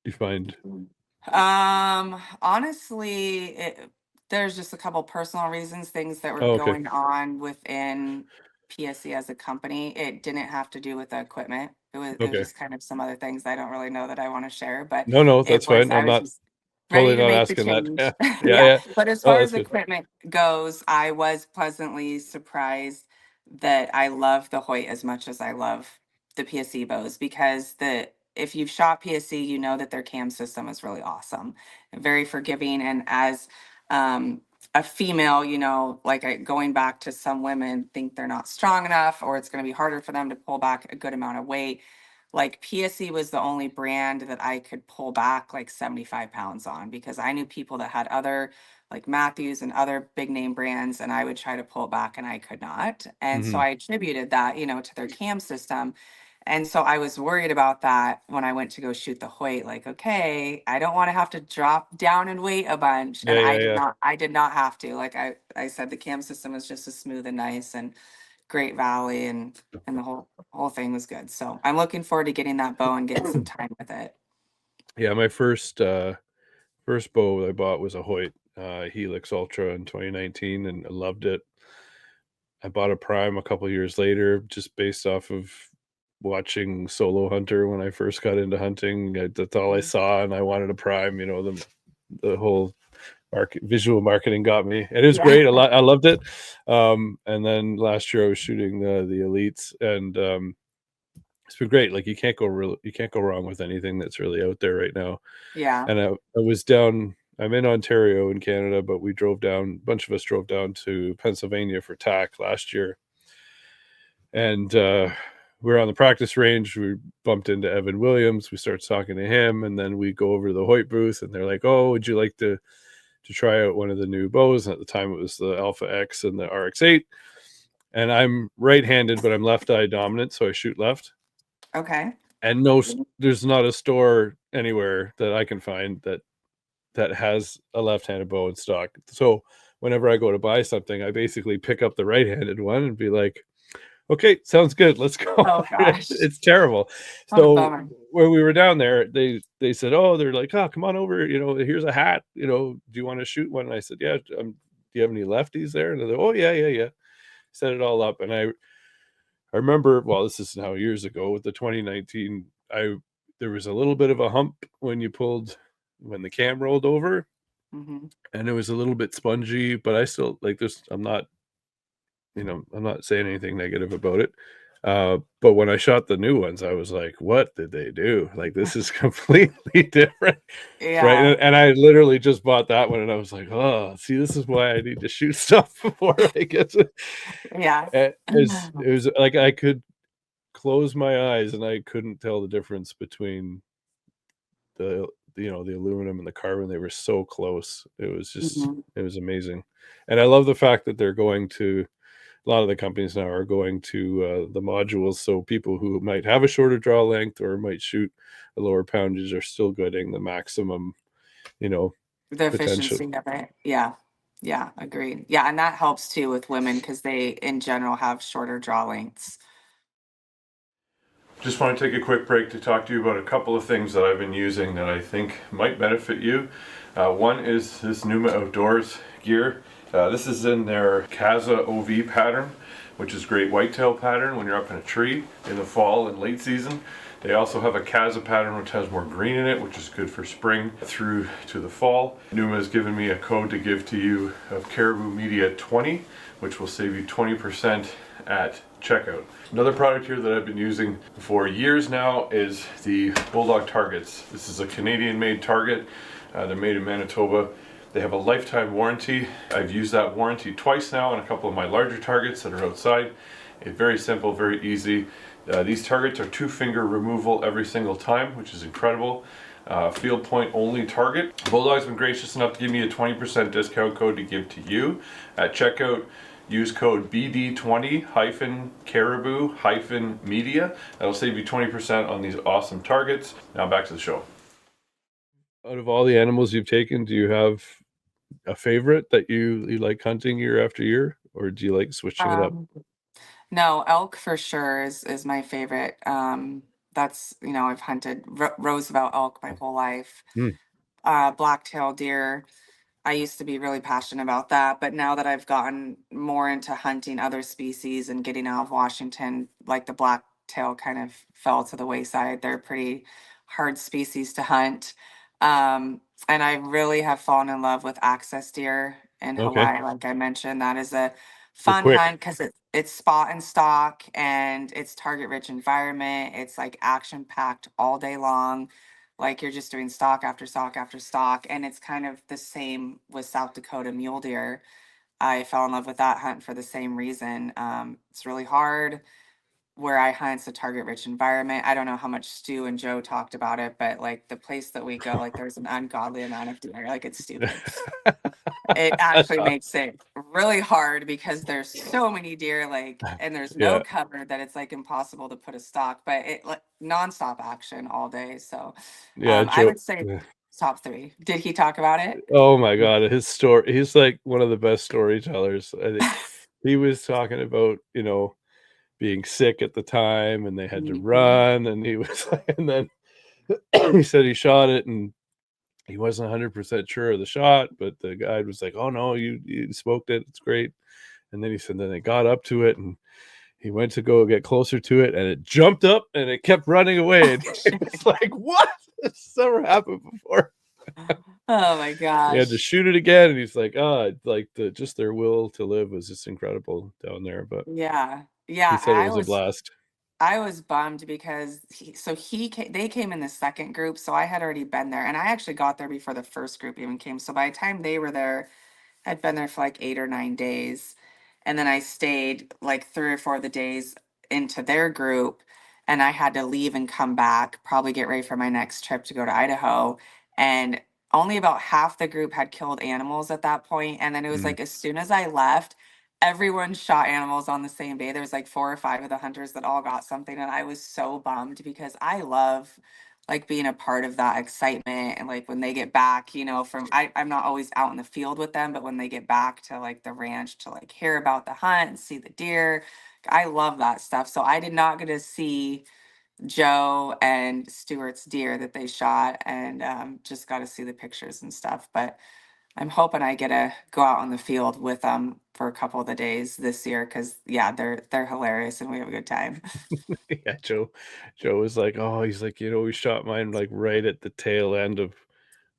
You find? Honestly, there's just a couple personal reasons, things that were Oh, okay, going on within PSC as a company. It didn't have to do with the equipment. It was okay. just kind of some other things I don't really know that I want to share, but No, no, it that's was, fine. I I'm was not. just totally ready to not make the asking that. change. Yeah, yeah, Yeah. yeah. But as Oh, far that's as good. equipment goes, I was pleasantly surprised that I love the Hoyt as much as I love the PSE bows, because if you've shot PSE, you know that their cam system is really awesome and very forgiving. And as um, a female, like going back to, some women think they're not strong enough, or it's going to be harder for them to pull back a good amount of weight. Like PSE was the only brand that I could pull back like 75 pounds on, because I knew people that had other, like Matthews and other big name brands, and I would try to pull back and I could not. And so Hmm. I attributed that, to their cam system. And so I was worried about that when I went to go shoot the Hoyt. Like, okay, I don't want to have to drop down and weight a bunch. Yeah, And yeah, yeah. I did not have to. Like I said, the cam system was just as smooth and nice, and Great Valley, and the whole thing was good. So I'm looking forward to getting that bow and getting some time with it. Yeah, my first bow I bought was a Hoyt Helix Ultra in 2019, and I loved it. I bought a Prime a couple years later, just based off of watching Solo Hunter when I first got into hunting. That's all I Mhm. saw, and I wanted a Prime. The whole visual marketing got me, and it was Yeah. great. I loved it. And then last year I was shooting the Elites, and it's been great. Like you can't go wrong with anything that's really out there right now. Yeah. And I was down. I'm in Ontario in Canada, but we drove down. A bunch of us drove down to Pennsylvania for TAC last year, and we were on the practice range. We bumped into Evan Williams. We started talking to him, and then we go over to the Hoyt booth, and they're like, "Oh, would you like to try out one of the new bows?" And at the time, it was the Alpha X and the RX8. And I'm right-handed, but I'm left eye dominant, so I shoot left. Okay. And there's not a store anywhere that I can find that has a left-handed bow in stock. So whenever I go to buy something, I basically pick up the right-handed one and be like, okay, sounds good. Let's go. Oh gosh. It's terrible. What a So bummer. when we were down there, they said, oh, they're like, oh, come on over. Here's a hat. Do you want to shoot one? And I said, yeah. Do you have any lefties there? And they're like, oh, yeah, yeah, yeah. Set it all up. And I remember, well, this is now years ago with the 2019, there was a little bit of a hump when when the cam rolled over, Hmm. and it was a little bit spongy, but I still like this. I'm not saying anything negative about it. But when I shot the new ones, I was like, what did they do? Like, this is completely different. Right. Yeah. And I literally just bought that one, and I was like, oh, see, this is why I need to shoot stuff before I get to Yeah. it was like I could close my eyes and I couldn't tell the difference between the the aluminum and the carbon. They were so close. Mhm. It was amazing. And I love the fact that they're going to a lot of the companies now are going to the modules, so people who might have a shorter draw length or might shoot a lower poundage are still getting the maximum, you know, The potential. efficiency of it. Yeah. Yeah. Agreed. Yeah. And that helps too with women, because they in general have shorter draw lengths. Just want to take a quick break to talk to you about a couple of things that I've been using that I think might benefit you. One is this Numa Outdoors gear. This is in their Kaza OV pattern, which is great whitetail pattern when you're up in a tree in the fall and late season. They also have a Kaza pattern which has more green in it, which is good for spring through to the fall. Numa has given me a code to give to you of Caribou Media 20, which will save you 20% at checkout. Another product here that I've been using for years now is the Bulldog targets. This is a Canadian made target. They're made in Manitoba. They have a lifetime warranty. I've used that warranty twice now on a couple of my larger targets that are outside. It's very simple, very easy. These targets are 2-finger removal every single time, which is incredible. Field point only target. Bulldog's been gracious enough to give me a 20% discount code to give to you at checkout. Use code BD20-Caribou-Media. That'll save you 20% on these awesome targets. Now back to the show. Out of all the animals you've taken, do you have a favorite that you like hunting year after year, or do you like switching it up? Um, no, elk for sure is my favorite. That's, I've hunted Roosevelt elk my whole life. Mm. Black-tailed deer. I used to be really passionate about that, but now that I've gotten more into hunting other species and getting out of Washington, like the black-tail kind of fell to the wayside. They're pretty hard species to hunt. And I really have fallen in love with access deer in Okay. Hawaii. Like I mentioned, that is a They're fun quick. hunt because it's spot and stock and it's target rich environment. It's like action packed all day long. Like you're just doing stock after stock after stock. And it's kind of the same with South Dakota mule deer. I fell in love with that hunt for the same reason. It's really hard where I hunt, it's a target rich environment. I don't know how much Stu and Joe talked about it, but like the place that we go, like there's an ungodly amount of deer. Like it's stupid. It actually makes it really hard because there's so many deer, like, and there's no Yeah. cover that it's like impossible to put a stock, but it like nonstop action all day. So Yeah, I Joe. would say top three. Did he talk about it? Oh my God, his story. He's like one of the best storytellers. I think he was talking about, being sick at the time and they had to Mhm. run and he was like, and then he said he shot it and he wasn't 100% sure of the shot, but the guide was like, "Oh no, you smoked it. It's great." And then he said, then they got up to it and he went to go get closer to it and it jumped up and it kept running away. And it was like, what? This has never happened before. Oh my He had to gosh. shoot it again. And he's like, like just their will to live was just incredible down there. But Yeah. he Yeah. said it was a blast. I was bummed because they came in the second group, so I had already been there, and I actually got there before the first group even came. So by the time they were there, I'd been there for like 8 or 9 days. And then I stayed like 3 or 4 of the days into their group. And I had to leave and come back, probably get ready for my next trip to go to Idaho. And only about half the group had killed animals at that point. And then it was Mm. like as soon as I left, everyone shot animals on the same day. There was like 4 or 5 of the hunters that all got something. And I was so bummed because I love like being a part of that excitement and like when they get back, from I'm not always out in the field with them, but when they get back to like the ranch to like hear about the hunt and see the deer, I love that stuff. So I did not get to see Joe and Stewart's deer that they shot and just got to see the pictures and stuff. But I'm hoping I get to go out on the field with them for a couple of the days this year because yeah, they're hilarious and we have a good time. Yeah, Joe was like, oh, he's like, we shot mine like right at the tail end of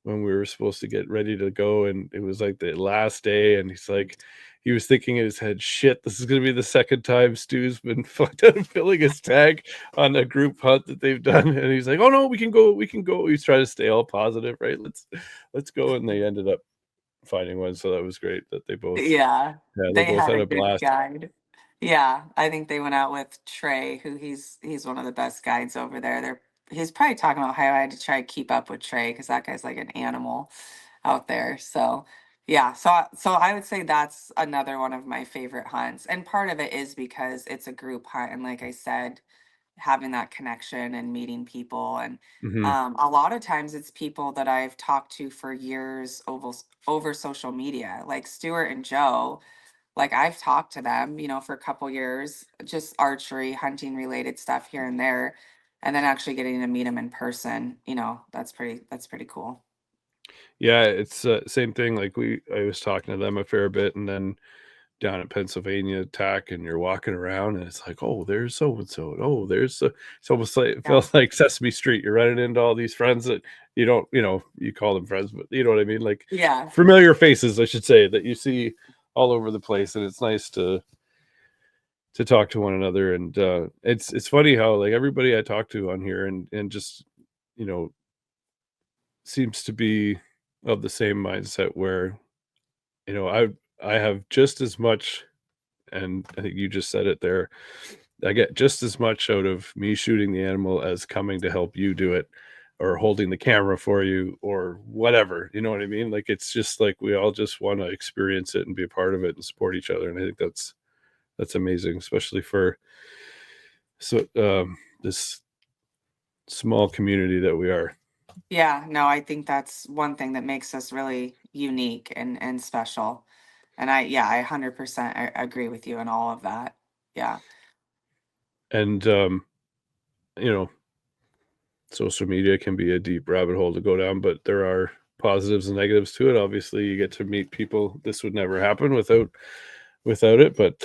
when we were supposed to get ready to go, and it was like the last day, and he's like, he was thinking in his head, shit, this is gonna be the second time Stu's been fucked out of filling his tag on a group hunt that they've done, and he's like, oh no, we can go. He's trying to stay all positive, right? Let's go, and they ended up finding one, so that was great that they both, Yeah, yeah, they they both had had a a good blast. guide. Yeah, I think they went out with Trey, who he's one of the best guides over there. He's probably talking about how I had to try to keep up with Trey because that guy's like an animal out there. So yeah, so I would say that's another one of my favorite hunts. And part of it is because it's a group hunt. And like I said, having that connection and meeting people. And Hmm. a lot of times it's people that I've talked to for years over social media, like Stuart and Joe. Like I've talked to them, for a couple years, just archery, hunting related stuff here and there. And then actually getting to meet them in person, that's pretty cool. Yeah, it's same thing. Like I was talking to them a fair bit, and then down at Pennsylvania Tech, and you're walking around, and it's like, oh, there's so and so. Oh, it's almost like it Yeah. feels like Sesame Street. You're running into all these friends that you don't, you call them friends, but you know what I mean, like Yeah. familiar faces, I should say, that you see all over the place, and it's nice to talk to one another. And it's funny how like everybody I talk to on here and just you know seems to be of the same mindset where I have just as much, and I think you just said it there. I get just as much out of me shooting the animal as coming to help you do it or holding the camera for you or whatever. You know what I mean? Like it's just like we all just want to experience it and be a part of it and support each other. And I think that's amazing, especially for this small community that we are. Yeah. No, I think that's one thing that makes us really unique and special. And I 100% agree with you in all of that. Yeah. And you know, social media can be a deep rabbit hole to go down, but there are positives and negatives to it. Obviously, you get to meet people. This would never happen without it, but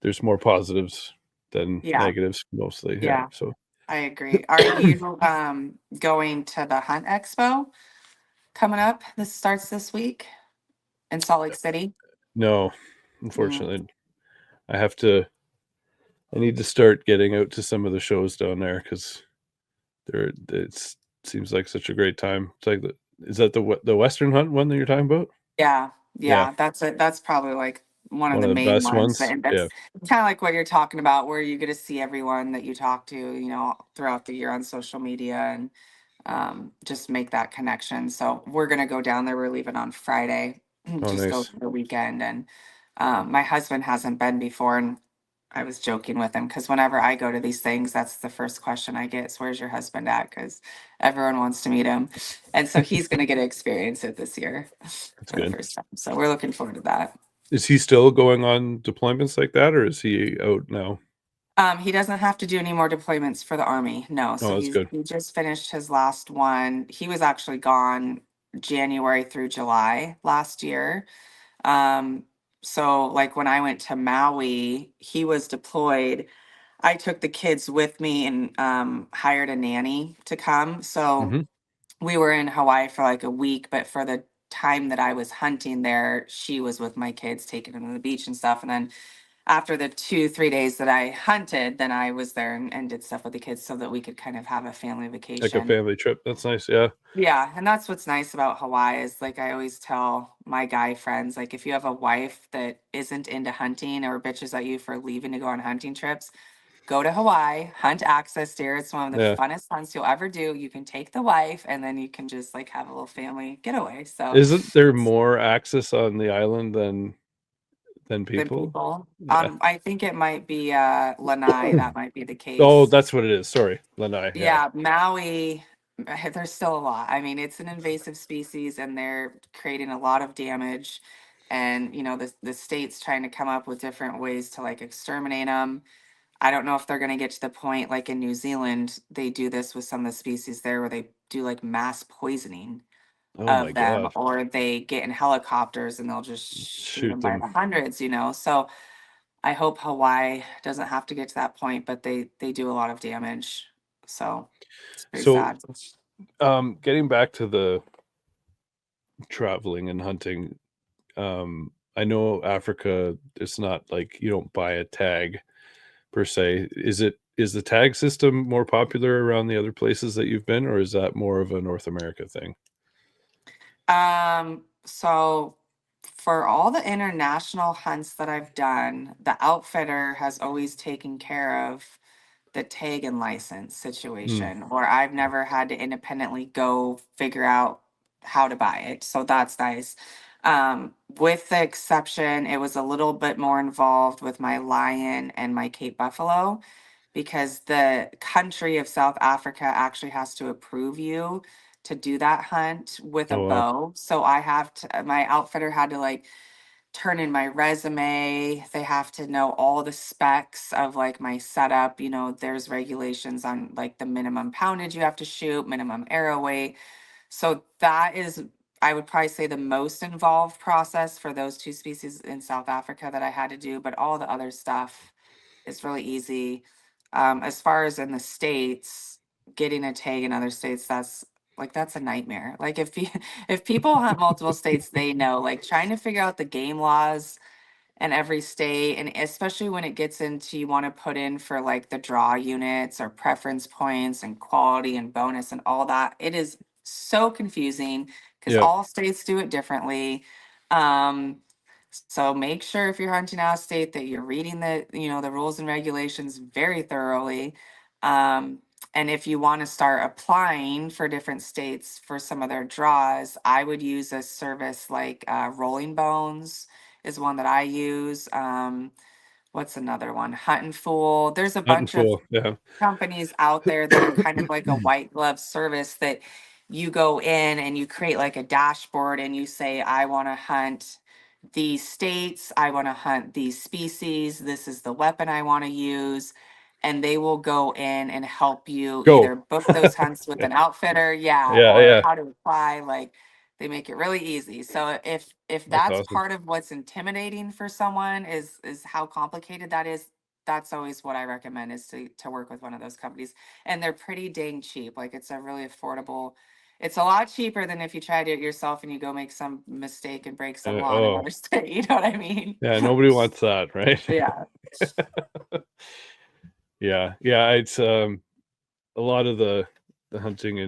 there's more positives than Yeah. negatives mostly. Yeah. Yeah. So I agree. Are you going to the Hunt Expo? coming up. This starts this week in Salt Lake City. No, Mm. unfortunately, I have to. I need to start getting out to some of the shows down there because it seems like such a great time. It's like is that the Western Hunt one that you're talking about? Yeah, Yeah, yeah, that's it. That's probably like one of one the of the main best ones. ones. And Yeah, that's kind of like what you're talking about, where you get to see everyone that you talk to, throughout the year on social media and just make that connection. So we're gonna go down there. We're leaving on Friday, oh just go nice. for the weekend. And my husband hasn't been before, and I was joking with him because whenever I go to these things, that's the first question I get is, "Where's your husband at?" Because everyone wants to meet him, and so he's gonna get to experience it this year That's for the good. first time. So we're looking forward to that. Is he still going on deployments like that, or is he out now? He doesn't have to do any more deployments for the army. No. Oh, So that's good. he just finished his last one. He was actually gone January through July last year. Um, so like when I went to Maui, he was deployed. I took the kids with me and hired a nanny to come. So Hmm. we were in Hawaii for like a week, but for the time that I was hunting there, she was with my kids, taking them to the beach and stuff. And then after the 2, 3 days that I hunted, then I was there and did stuff with the kids so that we could kind of have a family Like a vacation. family trip. That's nice. Yeah. Yeah, and that's what's nice about Hawaii is like I always tell my guy friends, like if you have a wife that isn't into hunting or bitches at you for leaving to go on hunting trips, go to Hawaii, hunt access deer. It's one of the Yeah. funnest hunts you'll ever do. You can take the wife and then you can just like have a little family getaway. So Isn't there more access on the island than than people? people. Yeah. I think it might be Lanai, that might be the Oh, case. that's what it is. Sorry, Lanai. Yeah. Yeah, Maui, there's still a lot. I mean, it's an invasive species and they're creating a lot of damage. And, the state's trying to come up with different ways to like exterminate them. I don't know if they're going to get to the point like in New Zealand, they do this with some of the species there where they do like mass poisoning Oh my of them, God. or they get in helicopters and they'll just shoot Shoot them by them. the hundreds. So I hope Hawaii doesn't have to get to that point, but they do a lot of damage. So it's pretty So, sad. getting back to the traveling and hunting, I know Africa, it's not like you don't buy a tag per se. Is the tag system more popular around the other places that you've been, or is that more of a North America thing? So for all the international hunts that I've done, the outfitter has always taken care of the tag and license Hmm. situation, or I've never had to independently go figure out how to buy it. So that's nice. With the exception, it was a little bit more involved with my lion and my Cape Buffalo because the country of South Africa actually has to approve you to do that hunt with a Oh wow. bow. So my outfitter had to like turn in my resume. They have to know all the specs of like my setup. There's regulations on like the minimum poundage you have to shoot, minimum arrow weight. So that is, I would probably say, the most involved process for those two species in South Africa that I had to do. But all the other stuff is really easy. As far as in the States, getting a tag in other states, that's a nightmare. Like if people hunt multiple states, they know like trying to figure out the game laws in every state, and especially when it gets into you want to put in for like the draw units or preference points and quality and bonus and all that, it is so confusing because Yeah. all states do it differently. um so make sure if you're hunting out of state that you're reading the rules and regulations very thoroughly. um and if you want to start applying for different states for some of their draws, I would use a service like Rolling Bones is one that I use. What's another one? Hunt and Fool. There's a Hunting bunch of full. Yeah. companies out there that are kind of like a white glove service that you go in and you create like a dashboard and you say, I want to hunt these states, I want to hunt these species, this is the weapon I want to use. And they will go in and help you Go. either book those hunts with Yeah. an outfitter, yeah, Yeah. or Yeah. how to apply. Like they make it really easy. So if That's that's awesome. part of what's intimidating for someone is how complicated that is, that's always what I recommend is to work with one of those companies. And they're pretty dang cheap. Like it's a really affordable. it's a lot cheaper than if you try to do it yourself and you go make some mistake and break some law in Oh, another state. You know what I mean? yeah, nobody wants that, right? Yeah. Yeah, yeah, it's a lot of the hunting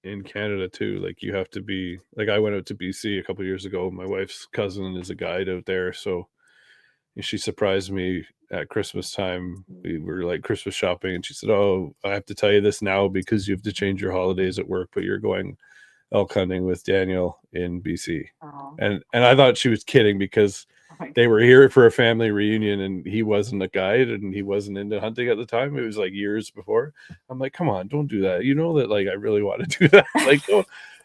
in Canada too. Like you have to be like I went out to BC a couple years ago. My wife's cousin is a guide out there, so she surprised me at Christmas time. We were like Christmas shopping, and she said, "Oh, I have to tell you this now because you have to change your holidays at work, but you're going elk hunting with Daniel in BC." Oh, And I thought she was kidding because oh my they were here for a family reunion and he wasn't a guide and he wasn't into hunting at the time. It was like years before. I'm like, come on, don't do that. You know that like I really want to do that. Like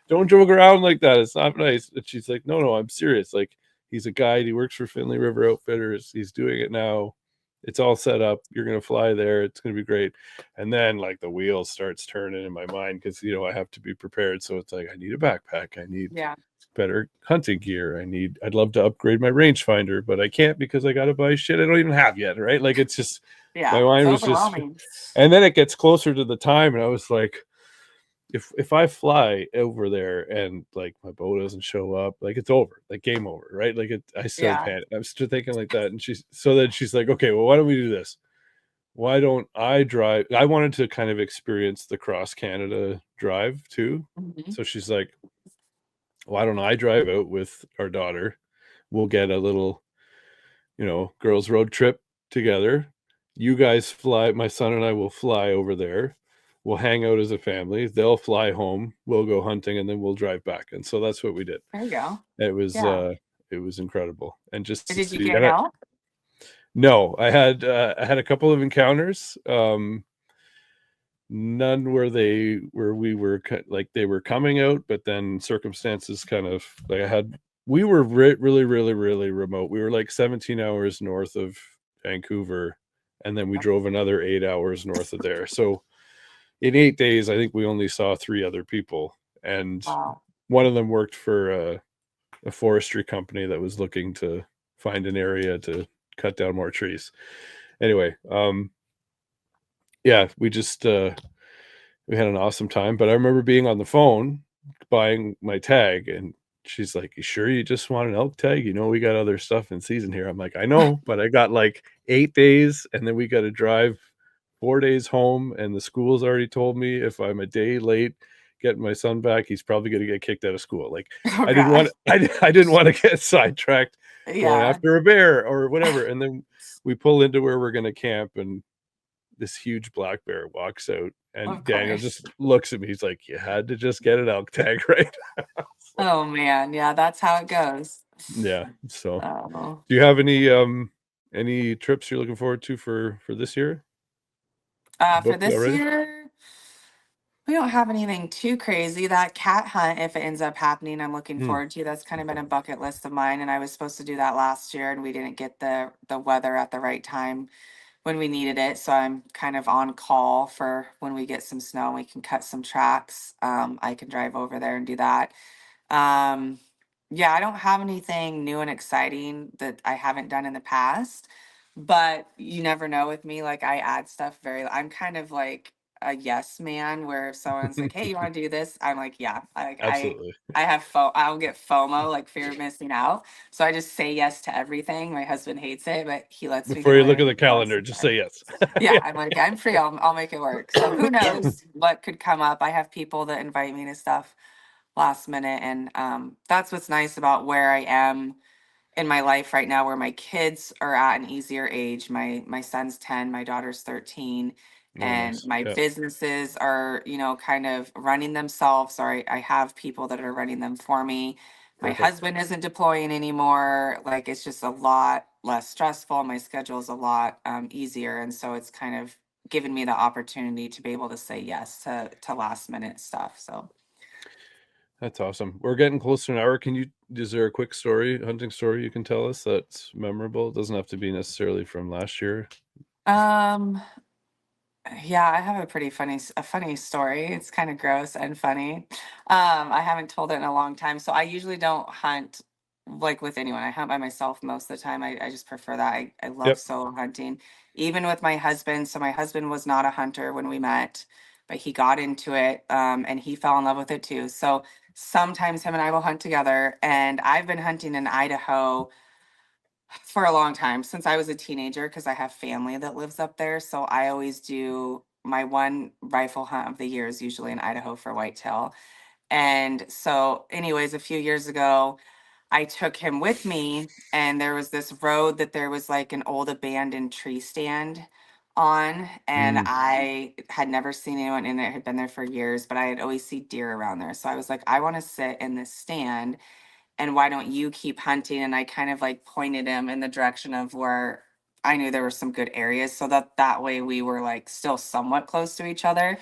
don't joke around like that. It's not nice. And she's like, no, I'm serious. Like he's a guide. He works for Finley River Outfitters. He's doing it now. It's all set up. You're gonna fly there. It's gonna be great. And then like the wheels starts turning in my mind because I have to be prepared. So it's like I need a backpack. I need Yeah. better hunting gear. I'd love to upgrade my rangefinder, but I can't because I got to buy shit I don't even have yet. Right. Like it's just, my Yeah. It's mind was just, overwhelming. and then it gets closer to the time. And I was like, if I fly over there and like my bow doesn't show up, like it's over, like game over. Right. Like I started Yeah. panicking. I'm still thinking like that. And she's like, okay, well, why don't we do this? Why don't I drive? I wanted to kind of experience the cross Canada drive too. Mhm. So she's like, why don't I drive out with our daughter? We'll get a little, girls' road trip together. You guys fly, my son and I will fly over there. We'll hang out as a family. They'll fly home. We'll go hunting and then we'll drive back. And so that's what we did. There you go. It was Yeah. it was incredible. And just to Did you see get out? no, I had a couple of encounters. None where we were like they were coming out, but then circumstances kind of like we were really really really remote. We were like 17 hours north of Vancouver, and then we drove another 8 hours north of there. So in 8 days, I think we only saw three other people, and Wow. one of them worked for a forestry company that was looking to find an area to cut down more trees. Anyway, yeah, we just we had an awesome time. But I remember being on the phone buying my tag, and she's like, "You sure you just want an elk tag? We got other stuff in season here." I'm like, "I know, but I got like 8 days, and then we got to drive 4 days home, and the school's already told me if I'm a day late getting my son back, he's probably going to get kicked out of school." Like Oh I didn't want gosh. I didn't want to get sidetracked going Yeah. after a bear or whatever. And then we pull into where we're going to camp, and this huge black bear walks out, and Of Daniel course. just looks at me. He's like, "You had to just get an elk tag, right?" Oh man. Yeah, that's how it goes. Yeah. So, Oh. do you have any trips you're looking forward to for this year? For Booked this already? year, we don't have anything too crazy. That cat hunt, if it ends up happening, I'm looking Hmm. forward to. That's kind of been a bucket list of mine, and I was supposed to do that last year, and we didn't get the weather at the right time when we needed it. So I'm kind of on call for when we get some snow and we can cut some tracks. I can drive over there and do that. Um, yeah, I don't have anything new and exciting that I haven't done in the past, but you never know with me. Like I add stuff I'm kind of like a yes man where if someone's like, "Hey, you want to do this?" I'm like, "Yeah." Absolutely. I have I'll get FOMO, like fear of missing out. So I just say yes to everything. My husband hates it, but he lets me do Before you look at whatever the he wants calendar, just sometimes. say yes. Yeah, I'm like, I'm free. I'll make it work. So who knows what could come up? I have people that invite me to stuff last minute, and that's what's nice about where I am in my life right now, where my kids are at an easier age. My son's 10, my daughter's 13, Oh, and nice. my Yeah, businesses are, kind of running themselves, or I have people that are running them for me. My perfect. husband isn't deploying anymore. Like it's just a lot less stressful. My schedule is a lot easier, and so it's kind of given me the opportunity to be able to say yes to last minute stuff. So That's awesome. We're getting close to an hour. Is there a quick hunting story you can tell us that's memorable? It doesn't have to be necessarily from last year. um yeah, I have a pretty a funny story. It's kind of gross and funny. I haven't told it in a long time. So I usually don't hunt like with anyone. I hunt by myself most of the time. I just prefer that. I love Yep. solo hunting. Even with my husband. So my husband was not a hunter when we met. but he got into it, and he fell in love with it too. So sometimes him and I will hunt together. And I've been hunting in Idaho for a long time, since I was a teenager, because I have family that lives up there. So I always do my one rifle hunt of the year is usually in Idaho for whitetail. And so, anyways, a few years ago, I took him with me, and there was this road that there was like an old abandoned tree stand on, and Mm. I had never seen anyone in it, had been there for years, but I had always seen deer around there. So I was like, I want to sit in this stand, and why don't you keep hunting? And I kind of like pointed him in the direction of where I knew there were some good areas, so that way we were like still somewhat close to each other.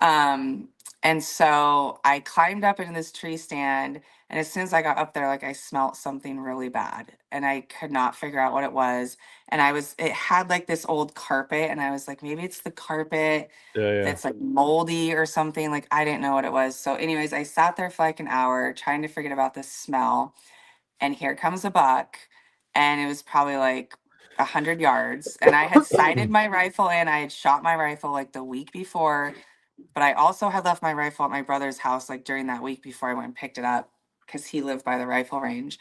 Um, and so I climbed up into this tree stand, and as soon as I got up there, like I smelt something really bad, and I could not figure out what it was. And it had like this old carpet, and I was like, maybe it's the carpet Yeah, yeah. that's like moldy or something. Like I didn't know what it was. So, anyways, I sat there for like an hour trying to forget about this smell, and here comes a buck, and it was probably like 100 yards, and I had sighted my rifle and I had shot my rifle like the week before, but I also had left my rifle at my brother's house like during that week before I went and picked it up, because he lived by the rifle range.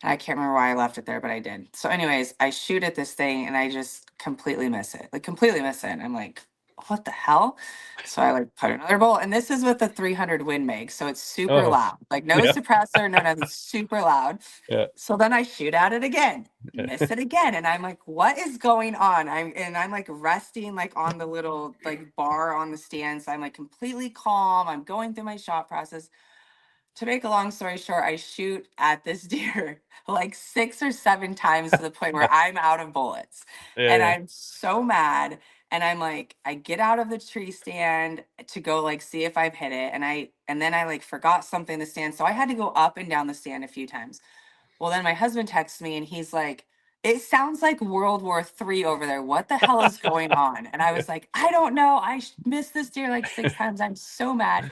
And I can't remember why I left it there, but I did. So, anyways, I shoot at this thing and I just completely miss it. Like completely miss it. And I'm like, what the hell? So I like put another bolt, and this is with the 300 Win Mag, so it's super Oh, loud. Like no yeah, suppressor, no nothing, super loud. yeah, So then I shoot at it again, yeah. miss it again, and I'm like, what is going on? I'm like resting like on the little like bar on the stand, so I'm like completely calm. I'm going through my shot process. To make a long story short, I shoot at this deer like 6 or 7 times to the point where I'm out of bullets. Yeah, And yeah. I'm so mad. And I'm like, I get out of the tree stand to go like see if I've hit it. And then I like forgot something in the stand. So I had to go up and down the stand a few times. Well, then my husband texts me and he's like, it sounds like World War III over there. What the hell is going on? And I Yeah. was like, I don't know. Missed this deer like 6 times. I'm so mad.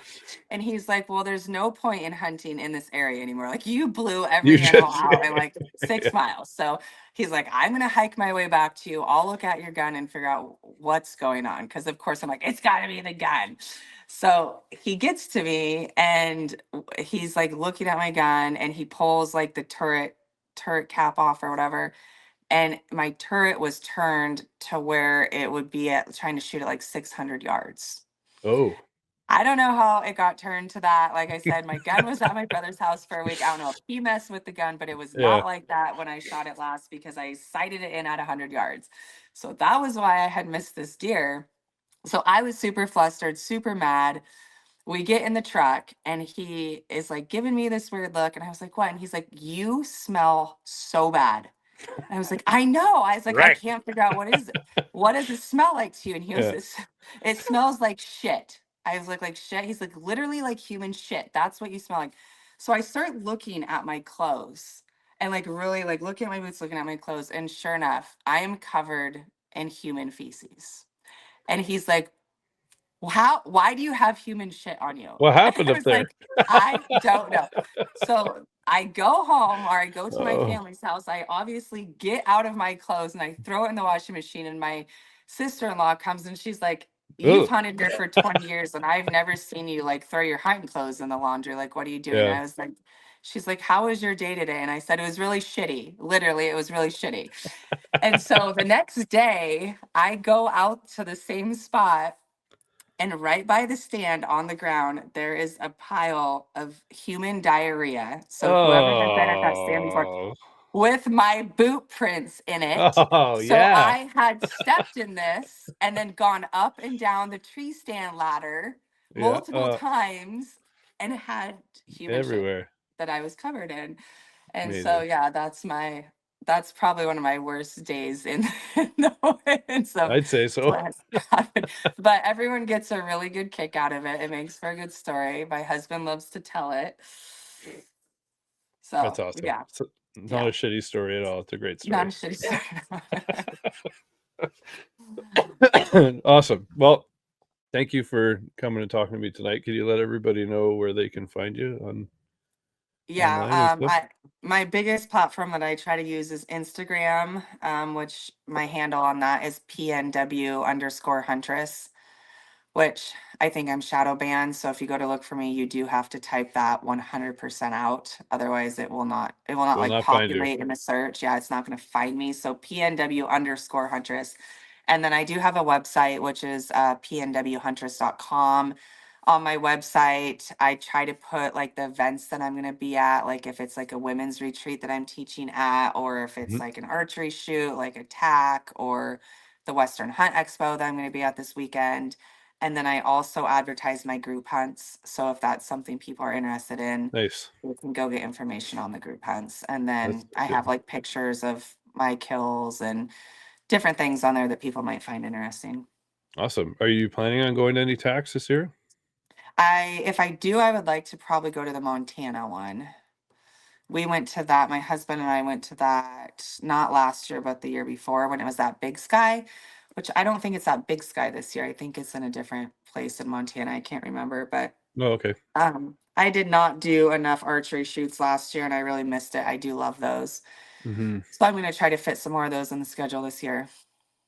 And he's like, well, there's no point in hunting in this area anymore. Like you blew You every animal just out in like yeah. 6 miles. So he's like, I'm going to hike my way back to you. I'll look at your gun and figure out what's going on. Cause of course I'm like, it's gotta be the gun. So he gets to me and he's like looking at my gun, and he pulls like the turret cap off or whatever. And my turret was turned to where it would be at trying to shoot at like 600 yards. Oh, I don't know how it got turned to that. Like I said, my gun was at my brother's house for a week. I don't know if he messed with the gun, but it was yeah. not like that when I shot it last, because I sighted it in at 100 yards. So that was why I had missed this deer. So I was super flustered, super mad. We get in the truck, and he is like giving me this weird look. And I was like, what? And he's like, you smell so bad. I was like, I know. I was like, I Right. can't figure out what is it. What does it smell like to you? And he goes, Yeah. it smells like shit. I was like shit. He's like, literally like human shit. That's what you smell like. So I start looking at my clothes and like really like looking at my boots, looking at my clothes. And sure enough, I am covered in human feces. And he's like, well, why do you have human shit on you? What And happened I up was there? like, I don't know. So I go home, or I go to my Oh, family's house. I obviously get out of my clothes and I throw it in the washing machine. And my sister-in-law comes and she's like, you've oh, hunted here for 20 years and I've never seen you like throw your hunting clothes in the laundry. Like, what are you doing? And yeah. I was like, she's like, how was your day today? And I said, it was really shitty. Literally, it was really shitty. And so the next day, I go out to the same spot, and right by the stand on the ground, there is a pile of human diarrhea. So whoever had been at that stand before, Oh, with my boot prints in it. oh, So yeah, I had stepped in this and then gone up and down the tree stand ladder yeah. multiple times and had human shit Everywhere. that I was covered in. And so Amazing. yeah, that's probably one of my worst days in, in the woods of I'd say so. what has happened. But everyone gets a really good kick out of it. It makes for a good story. My husband loves to tell it. That's So awesome. yeah, It's not yeah. a shitty story at all. It's a great Not story. a shitty story. Awesome. Well, thank you for coming and talking to me tonight. Could you let everybody know where they can find you online and Yeah, stuff? my biggest platform that I try to use is Instagram, which my handle on that is PNW_huntress, which I think I'm shadow banned. So if you go to look for me, you do have to type that 100% out. Otherwise it will not Will like not find you. populate in the search. Yeah, it's not going to find me. So PNW_huntress. And then I do have a website, which is pnwhuntress.com. On my website, I try to put like the events that I'm going to be at, like if it's like a women's retreat that I'm teaching at, or if it's Mhm. like an archery shoot, like a tack, or the Western Hunt Expo that I'm going to be at this weekend. And then I also advertise my group hunts. So if that's something people are interested in, Nice. you can go get information on the group hunts. And That's then I good. have like pictures of my kills and different things on there that people might find interesting. Awesome. Are you planning on going to any tax this year? If I do, I would like to probably go to the Montana one. We went to that, my husband and I went to that not last year, but the year before when it was that Big Sky, which I don't think it's that Big Sky this year. I think it's in a different place in Montana. I can't remember, but Oh, okay. I did not do enough archery shoots last year and I really missed it. I do love those. Hmm. So I'm going to try to fit some more of those in the schedule this year.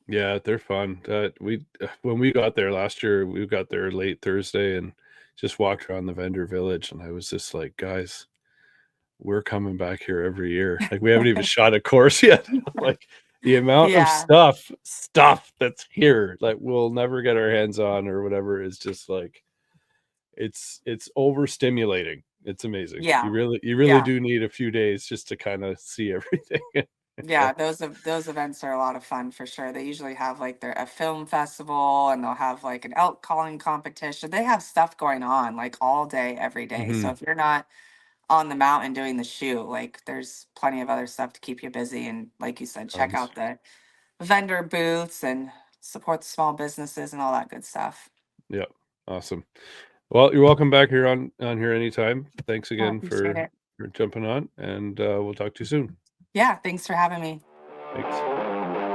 Yeah, they're fun. We when we got there last year, we got there late Thursday and just walked around the vendor village, and I was just like, guys, we're coming back here every year. Like we haven't even shot a course yet. Like the amount of Yeah. stuff that's here that we'll never get our hands on or whatever is just like it's overstimulating. It's amazing. Yeah. You really Yeah. do need a few days just to kind of see everything. Yeah, those events are a lot of fun for sure. They usually have like a film festival and they'll have like an elk calling competition. They have stuff going on like all day, every day. So Hmm. if you're not on the mountain doing the shoot, like there's plenty of other stuff to keep you busy. And like you said, check Tons. out the vendor booths and support the small businesses and all that good stuff. Yeah. Awesome. Well, you're welcome back here on here anytime. Thanks I again appreciate it. for jumping on, and we'll talk to you soon. Yeah, thanks for having me. Thanks.